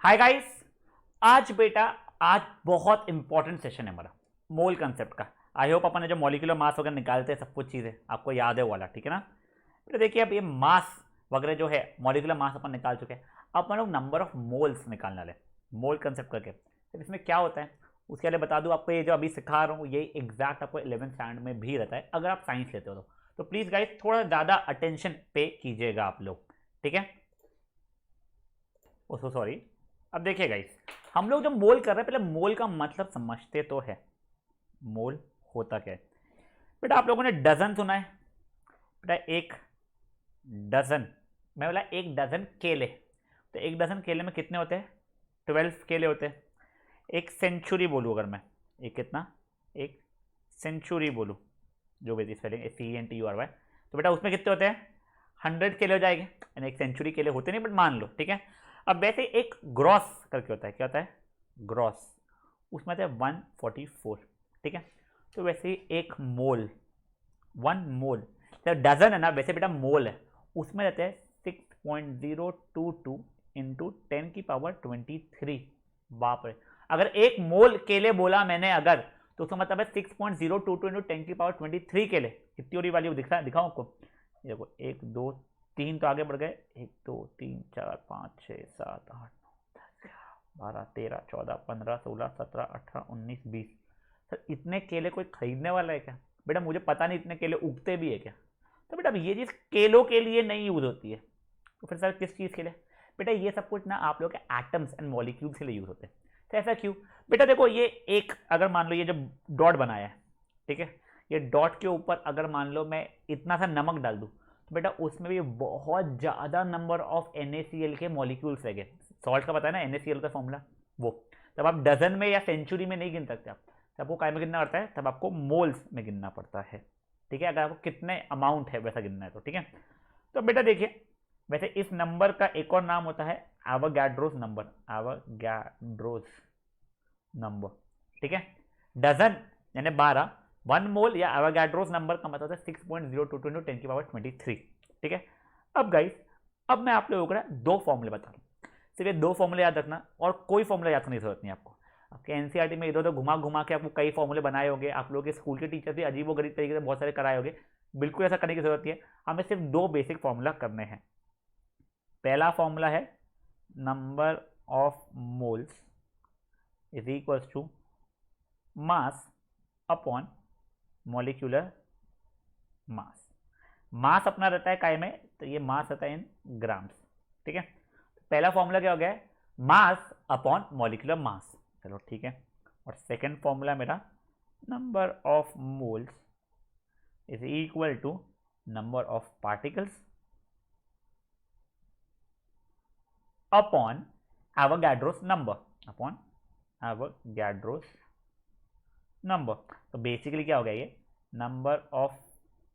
Hi guys. आज बहुत important session है हमारा मोल कंसेप्ट का। आई होप अपन ने जो मॉलिक्यूलर मास वगैरह निकालते हैं सब कुछ चीज़ें आपको याद है वो वाला, ठीक है ना। तो देखिए अब ये मास वगैरह जो है मॉलिक्यूलर मास अपन निकाल चुके हैं। अब अपन लोग नंबर ऑफ मोल्स निकालने वाले मोल कंसेप्ट करके। तो इसमें क्या होता है उसके लिए बता दूं आपको। ये जो अभी सिखा रहा हूँ ये एग्जैक्ट आपको 11th स्टैंडर्ड में भी रहता है अगर आप साइंस लेते हो तो प्लीज़ गाइस थोड़ा ज़्यादा अटेंशन पे कीजिएगा आप लोग, ठीक है। Oh sorry. अब देखिए गाइस हम लोग जब मोल कर रहे हैं पहले मोल का मतलब समझते तो है। मोल होता क्या है बेटा। आप लोगों ने डजन सुना है बेटा। एक डजन, मैं बोला एक डजन केले, तो एक डजन केले में कितने होते हैं? 12 केले होते हैं। एक सेंचुरी बोलूँ अगर मैं, एक कितना, एक सेंचुरी बोलूँ जो भी स्पेलिंग CENTURY, तो बेटा उसमें कितने होते हैं? 100 केले हो जाएंगे। यानी एक सेंचुरी केले होते नहीं बट मान लो, ठीक है। अब वैसे एक ग्रॉस करके होता है, क्या होता है? ग्रॉस, उसमें होता है 144, ठीक है। तो वैसे ही एक मोल, 1 मोल, तो डजन है ना वैसे बेटा मोल है, उसमें रहते हैं 6.022 इंटू 10⁻23। बाप रे। अगर एक मोल केले बोला मैंने अगर, तो उसका मतलब है 6.022 इंटू 10⁻23 केले। कितनी हो रही वाली दिखाऊं आपको? देखो 1 2 3 तो आगे बढ़ गए, 1 2 3 4 5 6 7 8 12 13 14 15 16 17 18 19 20। सर इतने केले कोई खरीदने वाला है क्या? बेटा मुझे पता नहीं इतने केले उगते भी है क्या। तो बेटा ये चीज़ केलों के लिए नहीं यूज होती है, तो फिर सर किस चीज़ के लिए? बेटा ये सब कुछ ना आप लोग के एटम्स एंड मॉलिक्यूल्स के लिए यूज होते हैं। तो ऐसा क्यों? बेटा देखो ये एक, अगर मान लो ये जब डॉट बनाया है, ठीक है, ये डॉट के ऊपर अगर मान लो मैं इतना सा नमक डाल दूं, तो बेटा उसमें भी बहुत ज़्यादा नंबर ऑफ NaCl के मॉलिक्यूल्स रहेंगे। सॉल्ट का पता है ना, NaCl का फॉर्मूला वो। तब आप डजन में या सेंचुरी में नहीं गिन सकते आप, तब आपको काय में गिनना पड़ता है? तब आपको मोल्स में गिनना पड़ता है, ठीक है। अगर आपको कितने अमाउंट है वैसा गिनना है तो, ठीक है। तो बेटा देखिए वैसे इस नंबर का एक और नाम होता है एवोगाड्रोस नंबर, एवोगाड्रोस नंबर, ठीक है। डजन यानी 12, 1 मोल या एवोगाड्रोस नंबर का मतलब है 6.022 इंटू 10⁻23, ठीक है। अब गाइस अब मैं आप लोगों को ना 2 फॉर्मूले बता रहा हूँ, सिर्फ ये 2 फॉर्मूले याद रखना और कोई फॉर्मूला याद करने की जरूरत नहीं आपको। आपके एनसीईआरटी में इधर उधर घुमा घुमा के आपको कई फॉर्मूले बनाए होंगे, आप लोगों के स्कूल के टीचर भी अजीब व गरीब तरीके से बहुत सारे कराए होंगे। बिल्कुल ऐसा करने की जरूरत नहीं है, हमें सिर्फ 2 बेसिक फॉर्मूला करने हैं। पहला फॉर्मूला है number of moles is equals to mass upon molecular mass. Mass अपना रहता है काय में, तो ये मास रहता है इन ग्राम्स, ठीक है। तो पहला फॉर्मूला क्या हो गया? मास अपॉन मॉलिक्यूलर मास, चलो ठीक है। और सेकंड फॉर्मूला मेरा number of moles is equal to number of particles upon Avogadro's number, upon Avogadro's number. तो बेसिकली क्या हो गया ये? Number of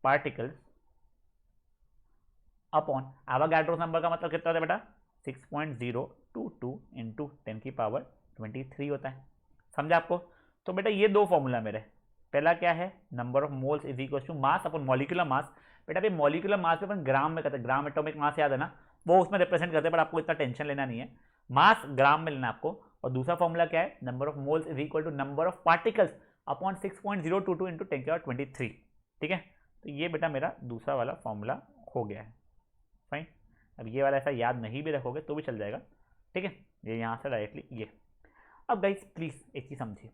particles upon Avogadro's number का मतलब कितना होता है बेटा? 6.022 इंटू 10⁻23 होता है। समझा आपको? तो बेटा ये 2 फॉर्मूला मेरे, पहला क्या है? Number of moles is equal to mass upon molecular mass. बेटा ये मॉलिक्यूलर मास पे अपन ग्राम में करते हैं, ग्राम एटॉमिक मास याद है ना, वो उसमें रिप्रेजेंट करते हैं, पर आपको इतना टेंशन लेना नहीं है, मास ग्राम में लेना आपको। और दूसरा फॉर्मूला क्या है? Number of moles is equal to number of particles upon 6.022 into 10⁻23, ठीक है। तो ये बेटा मेरा दूसरा वाला फॉर्मूला हो गया है, फाइन। अब ये वाला ऐसा याद नहीं भी रखोगे तो भी चल जाएगा, ठीक है। ये यहाँ से डायरेक्टली ये। अब गाइस प्लीज एक चीज समझिए,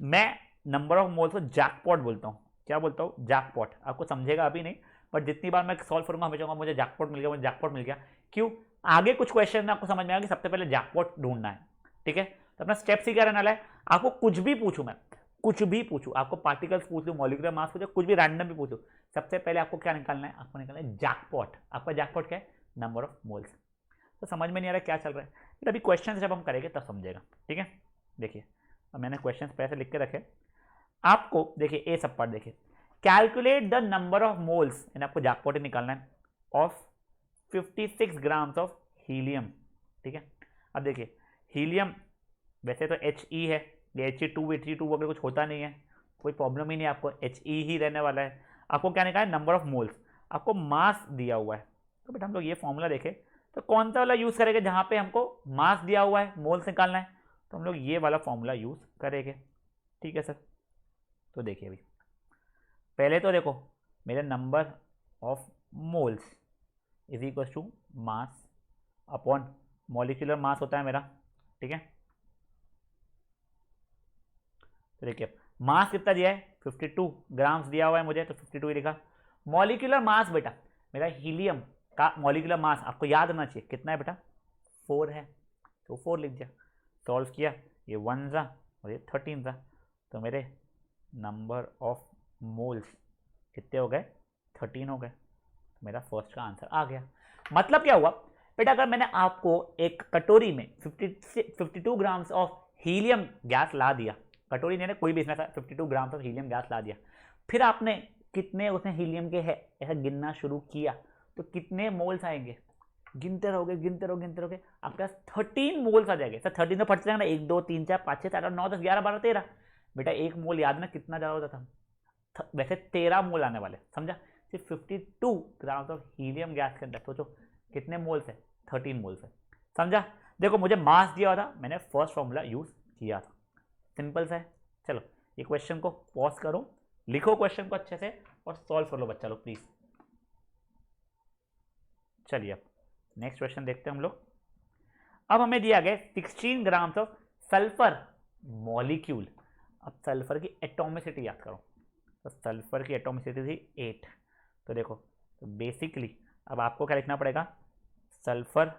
मैं नंबर ऑफ मोल्स को जैकपॉट बोलता हूँ। क्या बोलता हूँ? जैकपॉट। आपको समझेगा अभी नहीं, बट जितनी बार मैं सॉल्व करूंगा हमेशा मुझे जैकपॉट मिल गया, मुझे जैकपॉट मिल गया। क्यों? आगे कुछ क्वेश्चन में आपको समझ में आएगा कि सबसे पहले जैकपॉट ढूंढना है, ठीक है। तो अपना स्टेप ही क्या रहने वाला है? आपको कुछ भी पूछूं मैं, कुछ भी पूछूं, आपको पार्टिकल्स पूछ लूं, मॉलिक्यूलर मास पूछो, कुछ भी रैंडम भी पूछूं, सबसे पहले आपको क्या निकालना है? आपको निकालना है जैकपॉट। आपका जैकपॉट क्या है? Number of moles. तो समझ में नहीं आ रहा क्या चल रहा है? फिर अभी क्वेश्चन जब हम करेंगे तब समझेगा, ठीक है। देखिए अब मैंने क्वेश्चन पैसे लिख के रखे आपको। देखिए ए सब पार्ट देखिए, calculate the number of moles, यानी आपको जैकपॉट निकालना है, ऑफ 56 ग्राम्स ऑफ हीलियम, ठीक है। अब देखिए हीलियम वैसे तो He है, ये He2 वगैरह कुछ होता नहीं है, कोई प्रॉब्लम ही नहीं, आपको He ही रहने वाला है। आपको क्या निकालना है? Number of moles. आपको मास दिया हुआ है, तो बेटा हम लोग ये फॉर्मूला देखें तो कौन सा वाला यूज करेंगे जहां पे हमको मास दिया हुआ है, मोल्स निकालना है, तो हम लोग ये वाला फॉर्मूला यूज करेंगे। ठीक है सर। तो देखिए अभी पहले तो देखो मेरे number of moles is equal to mass upon molecular mass होता है मेरा। ठीक है, तो देखिए मास कितना दिया है 52 ग्राम्स दिया हुआ है मुझे, तो 52 ही लिखा। मॉलिक्यूलर मास बेटा मेरा हीलियम का मॉलिक्यूलर मास आपको याद होना चाहिए कितना है बेटा, 4 है, तो 4 लिख दिया। सॉल्व किया, ये 1 था और ये 13 था, तो मेरे नंबर ऑफ मोल्स कितने हो गए, 13 हो गए। तो मेरा फर्स्ट का आंसर आ गया। मतलब क्या हुआ बेटा, अगर मैंने आपको एक कटोरी में 52 ग्राम्स ऑफ हीलियम गैस ला दिया, कटोरी ने कोई भी इसमें 52 ग्राम्स ऑफ हीलियम गैस ला दिया, फिर आपने कितने उसने हीलियम के है ऐसा गिनना शुरू किया, तो कितने मोल्स आएंगे, गिनते रहोगे गिनते रहोगे गिनते रहोगे, आपके पास 13 मोल्स आ जाएंगे। सर 13 तो फटते जाएगा ना, 1 2 3 4 5 6 7 8 9 10 11 12 13। बेटा एक मोल याद ना कितना ज़्यादा होता था, वैसे 13 मोल आने वाले, समझा। सिर्फ 52 ग्राम्स ऑफ हीलियम गैस के अंदर सोचो कितने मोल्स है, 13 मोल्स है, समझा। देखो मुझे मास दिया हुआ था, मैंने फर्स्ट फॉर्मूला यूज किया था, सिंपल सा है। चलो ये क्वेश्चन को पॉज करो, लिखो क्वेश्चन को अच्छे से और सॉल्व कर लो बच्चा लोग प्लीज। चलिए अब नेक्स्ट क्वेश्चन देखते हैं हम लोग। अब हमें दिया गया 16 ग्राम्स ऑफ सल्फर मॉलिक्यूल। अब सल्फर की एटॉमिसिटी याद करो, तो सल्फर की एटॉमिसिटी थी 8। तो देखो तो बेसिकली अब आपको क्या लिखना पड़ेगा, सल्फर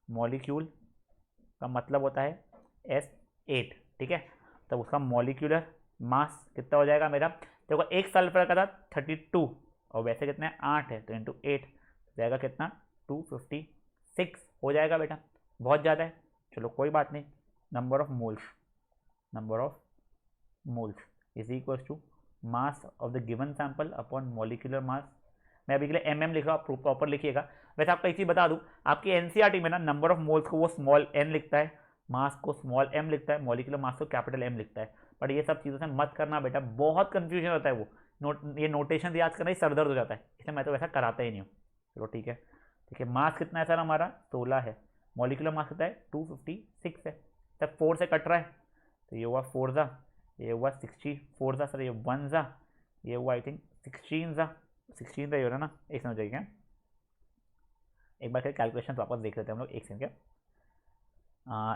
मॉलिक्यूल का मतलब होता है S8। ठीक है, तब उसका मॉलिक्यूलर मास कितना हो जाएगा मेरा, देखो एक सल्फर का था 32 और वैसे कितने 8 है, तो इंटू 8 जाएगा कितना 256 हो जाएगा बेटा, बहुत ज़्यादा है। चलो कोई बात नहीं, number of moles is equal to mass of the given sample upon molecular mass. मैं अभी के लिए mm लिख रहा हूँ, प्रॉपर लिखिएगा। वैसे आपको एक चीज़ बता दूँ, आपकी एनसीईआरटी में ना नंबर ऑफ मोल्स को वो स्मॉल n लिखता है, मास को स्मॉल m लिखता है, मॉलिक्यूलर मास को कैपिटल M लिखता है। बट ये सब चीज़ों से मत करना बेटा, बहुत कंफ्यूजन होता है वो ये नोटेशन याद करना ही सरदर्द हो जाता है, इसलिए मैं तो वैसा कराता ही नहीं हूँ। चलो ठीक है, देखिए मास कितना है सर हमारा 16 है, मॉलिक्यूलर मास कितना है 256 है, सर 4 से कट रहा है, तो ये हुआ 4 ज़ा, ये हुआ 64 ज़ा, सर ये 1 ज़ा, ये हुआ आई थिंक 16 ज़ा, 16 ज़ा ये हो रहा ना, एक समझ जाइए क्या, एक बार फिर कैलकुलेशन वापस देख लेते हैं हम लोग, एक सेकंड क्या।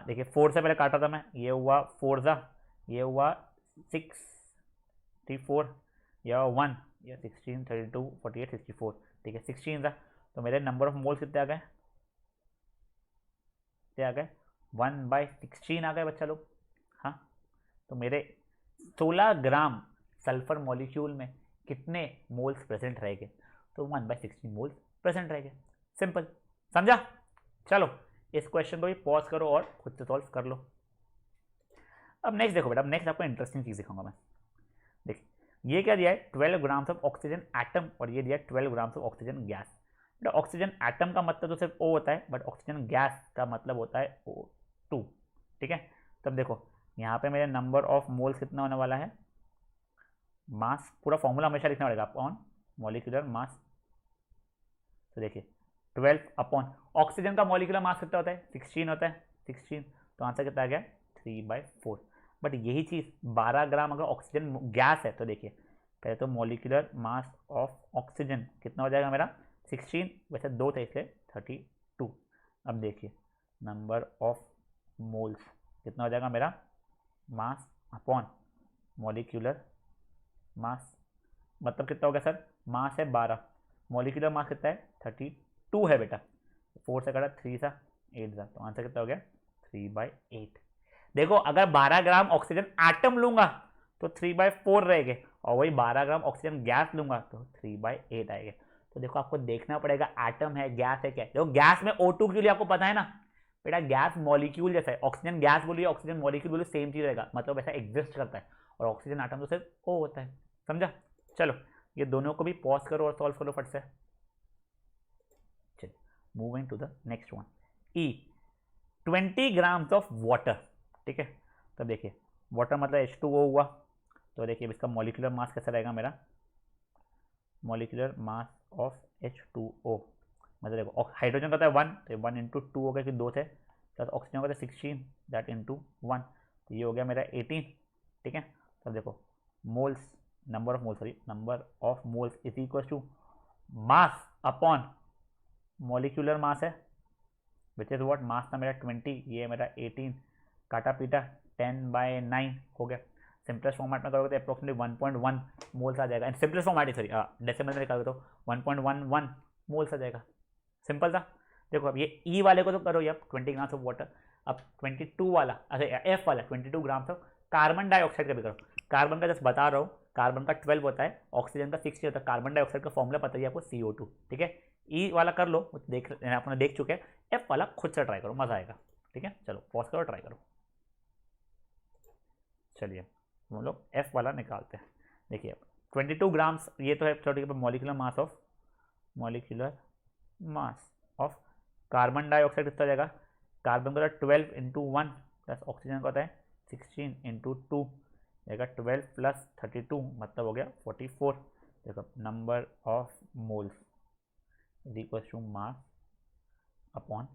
देखिए 4 से पहले काटा था मैं, ये हुआ 4 ज़ा, ये हुआ 64, यह हुआ 1, यह 16 32 48 64, ठीक है 16 ज़ा। तो मेरे नंबर ऑफ मोल्स कितने आ गए, कितने आ गए 1/16 आ गए बच्चा लोग। हाँ, तो मेरे 16 ग्राम सल्फर मॉलिक्यूल में कितने मोल्स प्रेजेंट रहेंगे, तो 1/16 मोल्स प्रेजेंट रहेंगे, सिंपल, समझा। चलो इस क्वेश्चन को भी पॉज करो और खुद से सॉल्व कर लो। अब नेक्स्ट देखो बेटा, नेक्स्ट आपको इंटरेस्टिंग चीज दिखाऊंगा मैं। देखिए ये क्या दिया है 12 ग्राम्स ऑफ ऑक्सीजन एटम और ये दिया है 12 ग्राम्स ऑफ ऑक्सीजन गैस। बेटा ऑक्सीजन एटम का मतलब तो सिर्फ O होता है, बट ऑक्सीजन गैस का मतलब होता है O2। ठीक है, तब देखो यहाँ पे मेरे नंबर ऑफ मोल्स कितना होने वाला है, मास पूरा फॉर्मूला हमेशा लिखना पड़ेगा अपॉन मॉलिक्यूलर मास। तो देखिए 12 अपॉन ऑक्सीजन का मॉलिक्यूलर मास कितना होता है 16 होता है, 16, तो आंसर कितना आ गया 3/4। बट यही चीज़ 12 ग्राम अगर ऑक्सीजन गैस है, तो देखिए पहले तो मॉलिक्यूलर मास ऑफ ऑक्सीजन कितना हो जाएगा मेरा 16, वैसे 2 थे इसलिए 32। अब देखिए नंबर ऑफ मोल्स कितना हो जाएगा मेरा, मास अपॉन मॉलिक्यूलर मास, मतलब कितना हो गया सर, मास है 12, मॉलिक्यूलर मास कितना है 32 है बेटा, 4 से कटा 3 सा 8 सा, तो आंसर कितना हो गया 3/8। देखो अगर 12 ग्राम ऑक्सीजन एटम लूंगा तो 3/4 रहेंगे, और वही 12 ग्राम ऑक्सीजन गैस लूंगा तो 3/8 आएगा। तो देखो आपको देखना पड़ेगा एटम है गैस है क्या। देखो गैस में O2 के लिए आपको पता है ना बेटा, गैस मॉलिक्यूल जैसा है, ऑक्सीजन गैस बोलिए ऑक्सीजन मॉलिक्यूल बोलिए सेम चीज रहेगा, मतलब ऐसा एग्जिस्ट करता है, और ऑक्सीजन एटम तो सिर्फ O होता है, समझा। चलो ये दोनों को भी पॉज करो और सॉल्व करो फट से। चलिए moving to the next one, E 20 grams of water. ठीक है, तब देखिए वाटर मतलब H2O हुआ, तो देखिए इसका मॉलिक्यूलर मास कैसा रहेगा मेरा, मॉलिक्यूलर मास ऑफ H2O मतलब देखो हाइड्रोजन का होता है 1, तो 1 इंटू 2 हो गया कि 2 थे, प्लस ऑक्सीजन का होता है 16, दैट इंटू 1, तो ये हो गया मेरा 18। ठीक है, तो देखो moles, number of moles is equal to mass upon molecular mass है, विच इज व्हाट, मास था मेरा 20, ये मेरा 18, काटा पीटा 10/9 हो गया। सिंपलेस्ट फॉर्मेट में करोगे तो अप्रोक्सीमेटली 1.1 मोल्स आ जाएगा। सिंपलेस्ट फॉर्मेट सॉरी डेसिमल में निकालोगे तो 1.11 मोल्स आ जाएगा। सिंपल था। देखो अब ये ई वाले को तो करो ये 20 ग्राम्स ऑफ वाटर, अब 22 वाला, अच्छा एफ वाला 22 ग्राम्स ऑफ कार्बन डाइऑक्साइड का भी करो। कार्बन का जस्ट बता रहा हूँ, कार्बन का 12 होता है, ऑक्सीजन का 60 होता है, कार्बन डाइऑक्साइड का फॉर्मूला पता है आपको CO2। ठीक है, ई वाला कर लो, अपने देख चुके हैं। एफ वाला खुद से ट्राई करो, मजा आएगा। ठीक है, चलो पॉज करो, ट्राई करो। चलिए हम लोग एफ वाला निकालते हैं। देखिए 22 ग्राम्स ये तो है छोटे molecular mass of carbon dioxide कितना जाएगा, कार्बन का 12 इंटू 1 प्लस ऑक्सीजन का होता है 16 इंटू 2 जाएगा 12 प्लस 32 मतलब हो गया 44। देखो number of moles is equal to mass upon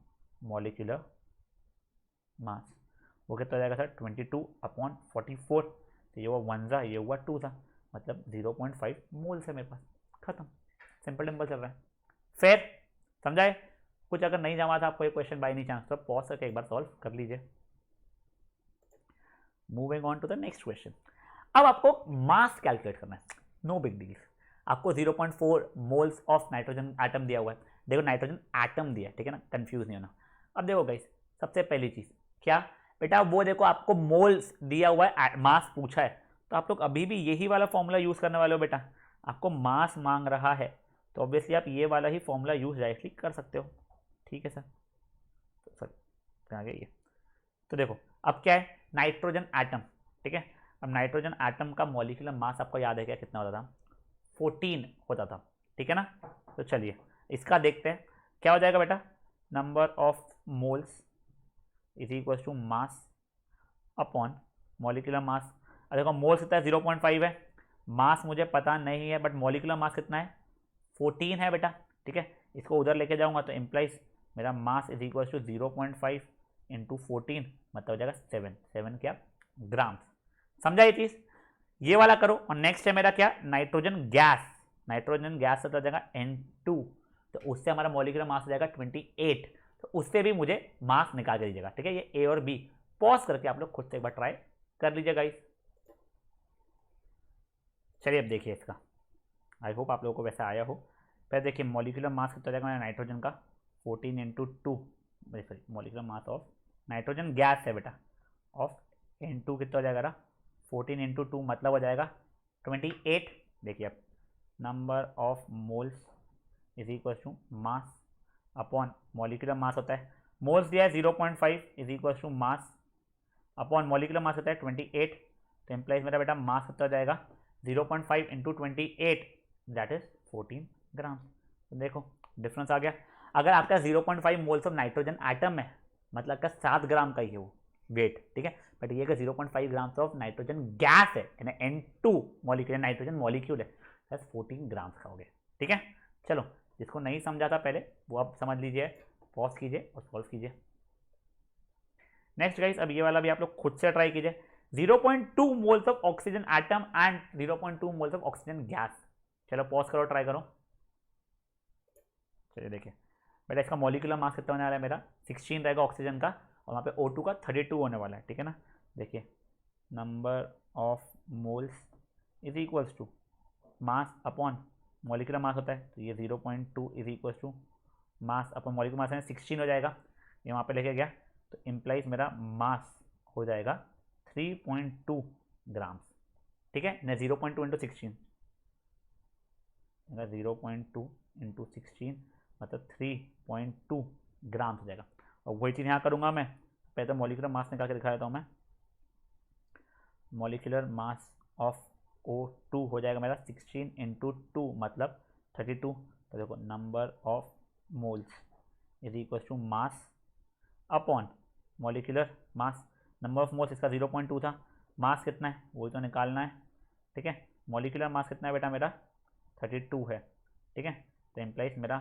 molecular mass, वो कितना जाएगा सर 22/44, तो ये हुआ 1 था, ये हुआ 2 था, मतलब 0.5 मोल्स है मेरे पास। खत्म, सिंपल टिम्पल चल रहा है। फिर समझाए कुछ अगर नहीं जमा था आपको ये क्वेश्चन बाई नहीं चांस तो पॉज करके एक बार सॉल्व कर लीजिए। Moving on to the next question. अब आपको मास कैलकुलेट करना है, नो बिग डील। आपको 0.4 मोल्स ऑफ नाइट्रोजन एटम दिया हुआ है। देखो नाइट्रोजन एटम दिया है, ठीक है ना, कंफ्यूज नहीं होना। अब देखो गाइस सबसे पहली चीज क्या बेटा, वो देखो आपको मोल्स दिया हुआ है, मास पूछा है, तो आप लोग अभी भी यही वाला फॉर्मूला यूज करने वाले हो बेटा। आपको मास मांग रहा है तो ऑब्वियसली आप ये वाला ही फॉर्मूला यूज डायरेक्टली कर सकते हो। ठीक है सर, सॉरी आगे ये, तो देखो अब क्या है, नाइट्रोजन एटम। ठीक है, अब नाइट्रोजन एटम का मॉलिक्यूलर मास आपको याद है क्या कितना होता था, 14 होता था। ठीक है ना, तो चलिए इसका देखते हैं क्या हो जाएगा बेटा, number of moles is equal to mass upon molecular mass. अब देखो मोल्स कितना है 0.5 है, मास मुझे पता नहीं है बट मॉलिक्यूलर मास कितना है 14 है बेटा। ठीक है, इसको उधर लेके जाऊंगा तो इम्प्लाइज मेरा mass is equal to 0.5 into 14 मतलब हो जाएगा 7 क्या ग्राम्स। समझा ये चीज, ये वाला करो। और नेक्स्ट है मेरा क्या, नाइट्रोजन गैस। नाइट्रोजन गैस से हो जाएगा N2, तो उससे हमारा मॉलिक्यूलर मास हो जाएगा 28, तो उससे भी मुझे मास निकाल के दीजिएगा। ठीक है, ये ए और बी पॉज करके आप लोग खुद से एक बार ट्राई कर लीजिएगा गाइस। चलिए अब देखिए इसका, आई होप आप लोगों को वैसे आया हो। पहले देखिए मॉलिक्यूलर मास कितना जाएगा मेरा नाइट्रोजन का 14 into 2, sorry molecular mass of nitrogen gas है बेटा ऑफ N2 कितना हो जाएगा 14 इंटू 2 मतलब हो जाएगा 28। देखिए अब number of moles is equal to mass upon molecular mass होता है, मोल्स दिया है 0.5 is equal to mass upon molecular mass होता है 28, तो इम्प्लाइज मेरा बेटा मास कितना हो जाएगा 0.5 इंटू 28 दैट इज 14 ग्राम। तो देखो डिफरेंस आ गया। अगर आपका 0.5 मोल्स ऑफ नाइट्रोजन एटम है मतलब का 7 ग्राम का ही है वो वेट। ठीक है, बट ये 0.5 ग्राम्स ऑफ नाइट्रोजन गैस है यानी N2 मॉलिक्यूल नाइट्रोजन मॉलिक्यूल है, 14 ग्राम्स का हो गया। ठीक है, चलो जिसको नहीं समझा था पहले वो आप समझ लीजिए, पॉज कीजिए और सॉल्व कीजिए। नेक्स्ट गाइस अब ये वाला भी आप लोग खुद से ट्राई कीजिए। 0.2 moles of oxygen atom and 0.2 moles of oxygen gas. चलो पॉज करो, ट्राई करो। चलिए देखिए बेटा इसका मॉलिक्यूलर मास कितना होने वाला है मेरा 16 रहेगा ऑक्सीजन का, और वहाँ पे O2 का 32 होने वाला है। ठीक है ना, देखिए number of moles is equals to mass upon molecular mass होता है, तो ये 0.2 is equals to mass upon molecular mass है 16 हो जाएगा, ये वहाँ पे लेके गया, तो इम्प्लाइज मेरा मास हो जाएगा 3.2 ग्राम्स। ठीक है ना, 0.2 इंटू 16 0.2 इंटू 16 मतलब 3.2 ग्राम्स हो जाएगा। और वही चीज़ यहाँ करूँगा मैं, पहले तो मॉलिक्यूलर मास निकाल के दिखा देता हूँ मैं। मॉलिक्यूलर मास ऑफ O2 हो जाएगा मेरा 16 इंटू 2 मतलब 32, तो देखो number of moles is equal to mass upon molecular mass. Number of moles इसका 0.2 था, मास कितना है वही तो निकालना है। ठीक है, मॉलिक्यूलर मास कितना है बेटा मेरा 32 है। ठीक है, तो इम्प्लाइज मेरा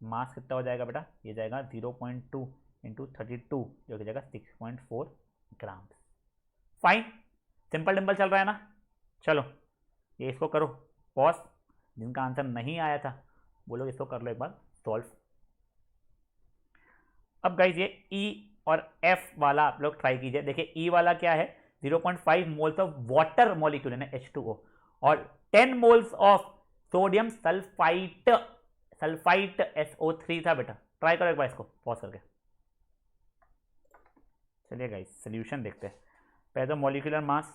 मास कितना हो जाएगा बेटा, ये जाएगा 0.2 इंटू 32 जो कि जाएगा 6.4 ग्राम। फाइन, सिंपल डिम्पल चल रहा है ना। चलो ये इसको करो पॉज, जिनका आंसर नहीं आया था वो लोग इसको कर लो एक बार सॉल्व। अब गाइज ये ई और एफ वाला आप लोग ट्राई कीजिए। देखिए ई वाला क्या है, 0.5 मोल्स ऑफ वाटर मॉलिक्यूल है H2O और 10 moles of sodium sulphite SO3 था बेटा। ट्राई करो एक बार इसको पॉज करके। चलिए गाइज सोल्यूशन देखते हैं। पहले तो molecular mass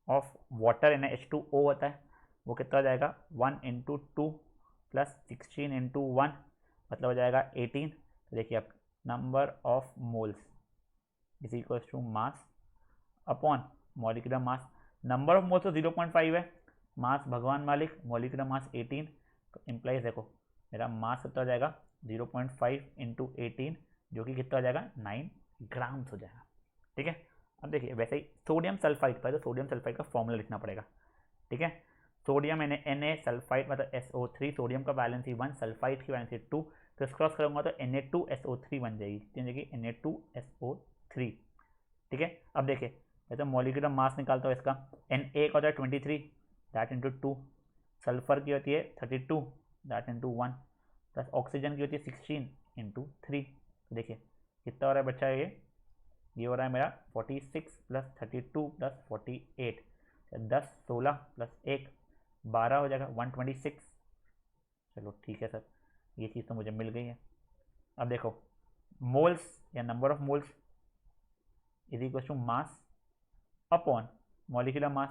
of water in H2O होता है, वो कितना हो जाएगा 1 इंटू 2 प्लस 16 इंटू 1 मतलब हो जाएगा 18। तो देखिए अब number of moles is equal to mass upon molecular mass. Number of moles तो 0.5 है, मास भगवान मालिक, मॉलिक्यूलर मास 18, तो इम्प्लाइज देखो मेरा मास कितना हो जाएगा 0.5 इंटू 18 जो कि कितना हो जाएगा 9 ग्राम्स हो जाएगा। ठीक है, अब देखिए वैसे ही सोडियम सल्फाइड पर, तो सोडियम सल्फाइड का फॉर्मूला लिखना पड़ेगा। ठीक है, सोडियम Na सल्फाइड मतलब SO3, सोडियम का बैलेंस ही 1, सल्फाइड की बैलेंस ही 2, तो क्रॉस करूंगा तो Na2SO3 बन जाएगी, Na2SO3। ठीक है, अब देखिए तो मॉलिक्यूलर मास निकालता हूँ इसका, Na का होता है 23 दैट इंटू 2, सल्फर की होती है 32 दैट इंटू 1, प्लस ऑक्सीजन की होती है 16 इंटू 3। देखिए कितना हो रहा है बच्चा, ये हो रहा है मेरा 46 प्लस 32 प्लस 48, 10 16 प्लस 1 12 हो जाएगा 126। चलो ठीक है सर, ये चीज़ तो मुझे मिल गई है। अब देखो मोल्स या number of moles is equal to mass upon molecular mass.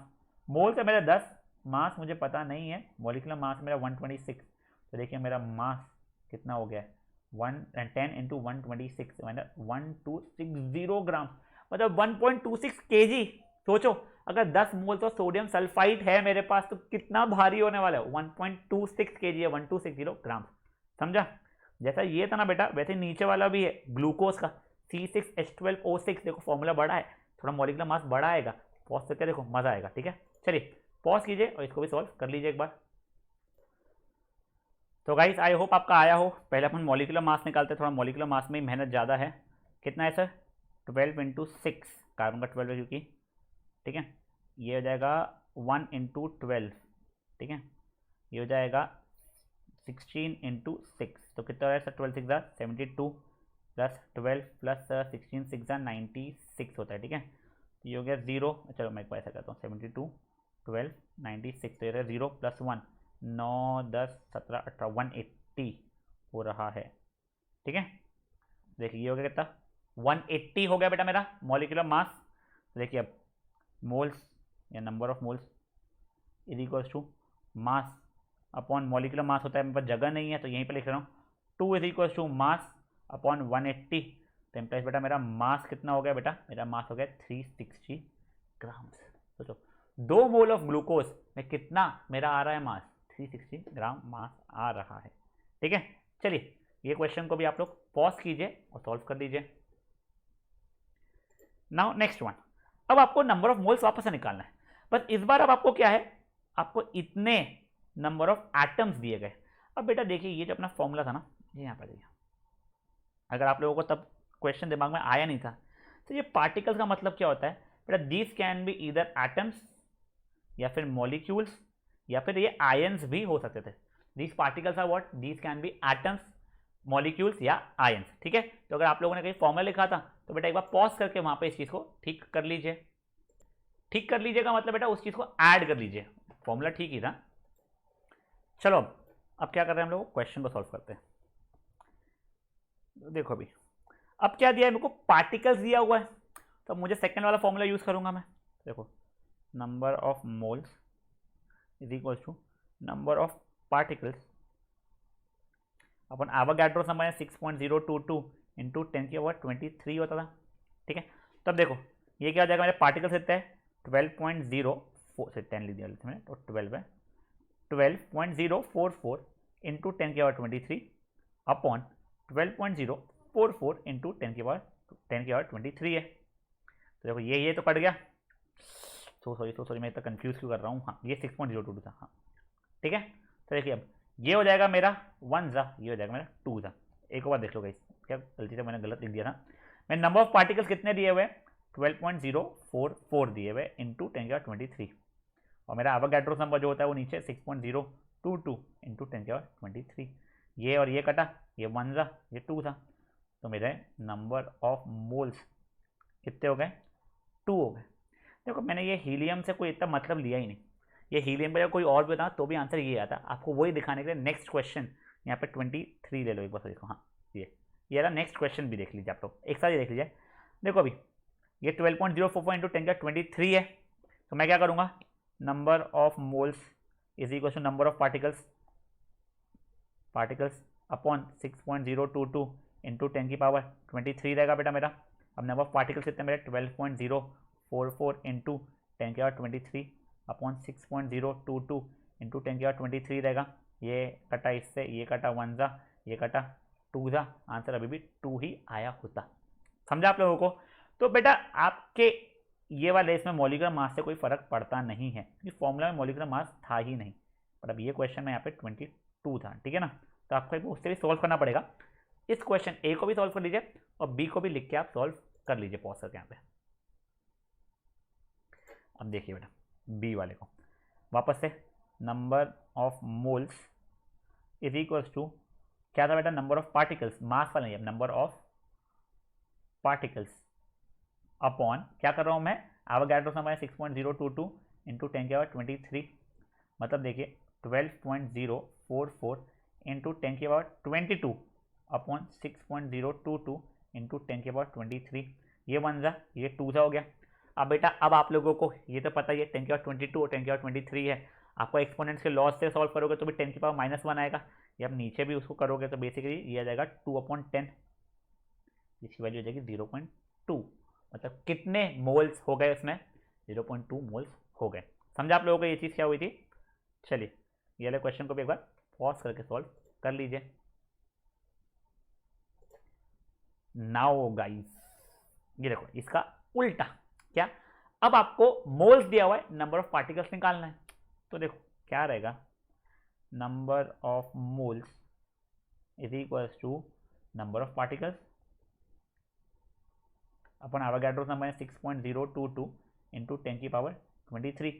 Moles है मेरा 10, मास मुझे पता नहीं है, मॉलिक्यूलर मास मेरा 126। तो देखिए मेरा मास कितना हो गया है 10 इंटू 126 मतलब 1260 ग्राम, मतलब 1.26 kg। सोचो अगर 10 मोल्स ऑफ सोडियम सल्फाइड है मेरे पास तो कितना भारी होने वाला है, 1.26 kg है, 1260 ग्राम। समझा? जैसा ये था ना बेटा वैसे नीचे वाला भी है ग्लूकोज का C6H12O6, देखो फॉर्मूला बड़ा है, थोड़ा मॉलिक्यूलर मास बड़ा आएगा, पॉज करके देखो मजा आएगा। ठीक है, चलिए पॉज कीजिए और इसको भी सॉल्व कर लीजिए एक बार। तो गाइस आई होप आपका आया हो। पहले अपन मॉलिक्यूलर मास निकालते हैं, थोड़ा मॉलिक्यूलर मास में ही मेहनत ज़्यादा है। कितना है सर 12 इंटू 6, कार्बन का 12 है क्योंकि। ठीक है, ये हो जाएगा 1 इंटू 12। ठीक है, ये हो जाएगा 16 इंटू 6, तो कितना हो रहा है सर 12 6 72 प्लस 12 प्लस 16 6 96 होता है। ठीक है, तो ये हो गया 0, चलो मैं एक बार ऐसा करता हूँ 72 12 96, तो ये 0 प्लस 1 9 10 17 18 180 हो रहा है। ठीक है, देखिए ये हो गया कितना 180 हो गया बेटा मेरा मॉलिक्यूलर मास। देखिए अब मोल्स या number of moles is equals to mass upon molecular mass होता है, मेरे पास जगह नहीं है तो यहीं पर लिख रहा हूँ 2 is equals to mass upon 180। तो इम्प्लाइज बेटा मेरा मास कितना हो गया बेटा, मेरा मास हो गया 360 ग्राम। सोचो 2 मोल ऑफ ग्लूकोज में कितना मेरा आ रहा है मास, 360 ग्राम मास आ रहा है। ठीक है, चलिए ये क्वेश्चन को भी आप लोग पॉज कीजिए और सॉल्व कर दीजिए। नाउ नेक्स्ट वन, अब आपको नंबर ऑफ मोल्स वापस से निकालना है, बस इस बार अब आपको क्या है, आपको इतने नंबर ऑफ एटम्स दिए गए। अब बेटा देखिए ये जो अपना फॉर्मूला था ना, ये यहाँ पर देखिए, अगर आप लोगों को तब क्वेश्चन दिमाग में आया नहीं था तो ये पार्टिकल्स का मतलब क्या होता है बेटा, these can be either atoms या फिर मॉलिक्यूल्स या फिर ये आयंस भी हो सकते थे। These particles are what, these can be atoms molecules या आयंस। ठीक है, तो अगर आप लोगों ने कहीं फॉर्मूला लिखा था तो बेटा एक बार पॉज करके वहां पे इस चीज को ठीक कर लीजिए। ठीक कर लीजिएगा मतलब बेटा उस चीज को ऐड कर लीजिए, फॉर्मूला ठीक ही था। चलो अब क्या कर रहे हैं हम लोग, क्वेश्चन को सॉल्व करते हैं। देखो अभी अब क्या दिया है मेरे को, पार्टिकल्स दिया हुआ है, तो मुझे सेकंड वाला फॉर्मूला यूज करूंगा मैं। देखो number of moles is equal to number of particles upon Avogadro समय 6.022 इंटू 10⁻23 होता था। ठीक है, तब देखो ये क्या हो जाएगा, मेरे पार्टिकल्स कितने हैं 12.04 से 10 लिख दिया मैंने, तो 12 है 12.044 इंटू 10⁻23 अपॉन 12.044 इंटू 10⁻23 है। तो देखो ये तो कट गया, सॉरी मैं इतना कंफ्यूज क्यों कर रहा हूँ। हाँ ये 6.022 था। हाँ ठीक है, तो देखिए अब ये हो जाएगा मेरा 1 ज़ा, ये हो जाएगा मेरा 2 ज़ा। एक बार देख लो गाइस, क्या गलती से मैंने गलत लिख दिया था। मैं नंबर ऑफ पार्टिकल्स कितने दिए हुए, 12.044 दिए हुए इंटू 10⁻23, और मेरा एवोगैड्रो नंबर जो होता है वो नीचे 6.022 इंटू 10⁻23। ये और ये कटा, ये 1 ज़ा, ये 2 ज़ा, तो मेरे नंबर ऑफ मोल्स कितने हो गए, 2 हो गए। देखो मैंने ये हीलियम से कोई इतना मतलब लिया ही नहीं, ये हीलियम पर कोई और भी बता तो भी आंसर ये आता। आपको वही दिखाने के लिए नेक्स्ट क्वेश्चन यहाँ पे 23 ले लो एक बार देखो। हाँ ये रहा नेक्स्ट क्वेश्चन, भी देख लीजिए आप लोग, एक साथ ही देख लीजिए। देखो अभी ये 12.044 इंटू 10⁻23 है, तो मैं क्या करूँगा, number of moles is equal to number of particles upon 6.022 into 10⁻23 रहेगा बेटा मेरा। अब नंबर ऑफ पार्टिकल्स कितने मेरे, 12.044 इंटू 10⁻23 अपॉन 6.022 इंटू 10⁻23 रहेगा। ये कटा इससे, ये कटा 1 ज़ा, ये कटा 2 ज़ा, आंसर अभी भी 2 ही आया होता। समझा आप लोगों को। तो बेटा आपके ये वाले इसमें मॉलिक्यूलर मास से कोई फर्क पड़ता नहीं है, क्योंकि फॉर्मूला में मॉलिक्यूलर मास था ही नहीं, पर अब ये क्वेश्चन में यहाँ पे 22 था, ठीक है ना। तो आपको उससे भी सॉल्व करना पड़ेगा। इस क्वेश्चन ए को भी सॉल्व कर लीजिए और बी को भी लिख के आप सॉल्व कर लीजिए पॉज करके यहाँ पे। अब देखिए बेटा बी वाले को वापस से, number of moles is equals to क्या था बेटा, नंबर ऑफ पार्टिकल्स, मास वाला नहीं, नंबर ऑफ पार्टिकल्स अपॉन क्या कर रहा हूं मैं, एवोगैड्रो नंबर है 6.022 इंटू 10⁻23, मतलब देखिए 12.044 इंटू 10⁻22 अपॉन 6.022 इंटू 10⁻23, ये 1 ज़ा, ये 2 ज़ा हो गया। अब बेटा अब आप लोगों को ये तो पता ही है 10⁻22 और 10⁻23 है, आपको एक्सपोनेंट्स के लॉस से सॉल्व करोगे तो भी 10⁻−1 आएगा, ये अब नीचे भी उसको करोगे तो बेसिकली ये आ जाएगा 2/10, इसकी वैल्यू हो जाएगी 0.2, मतलब कितने मोल्स हो गए उसमें, 0.2 मोल्स हो गए। समझा आप लोगों को ये चीज़ क्या हुई थी। चलिए ये वाले क्वेश्चन को भी एक बार पॉज करके सॉल्व कर लीजिए। नाउ गाइस ये देखो इसका उल्टा क्या, अब आपको मोल्स दिया हुआ है, नंबर ऑफ पार्टिकल्स निकालना है, तो देखो क्या रहेगा, number of moles is equals to number of particles upon Avogadro number है 6.022 इंटू 10⁻23,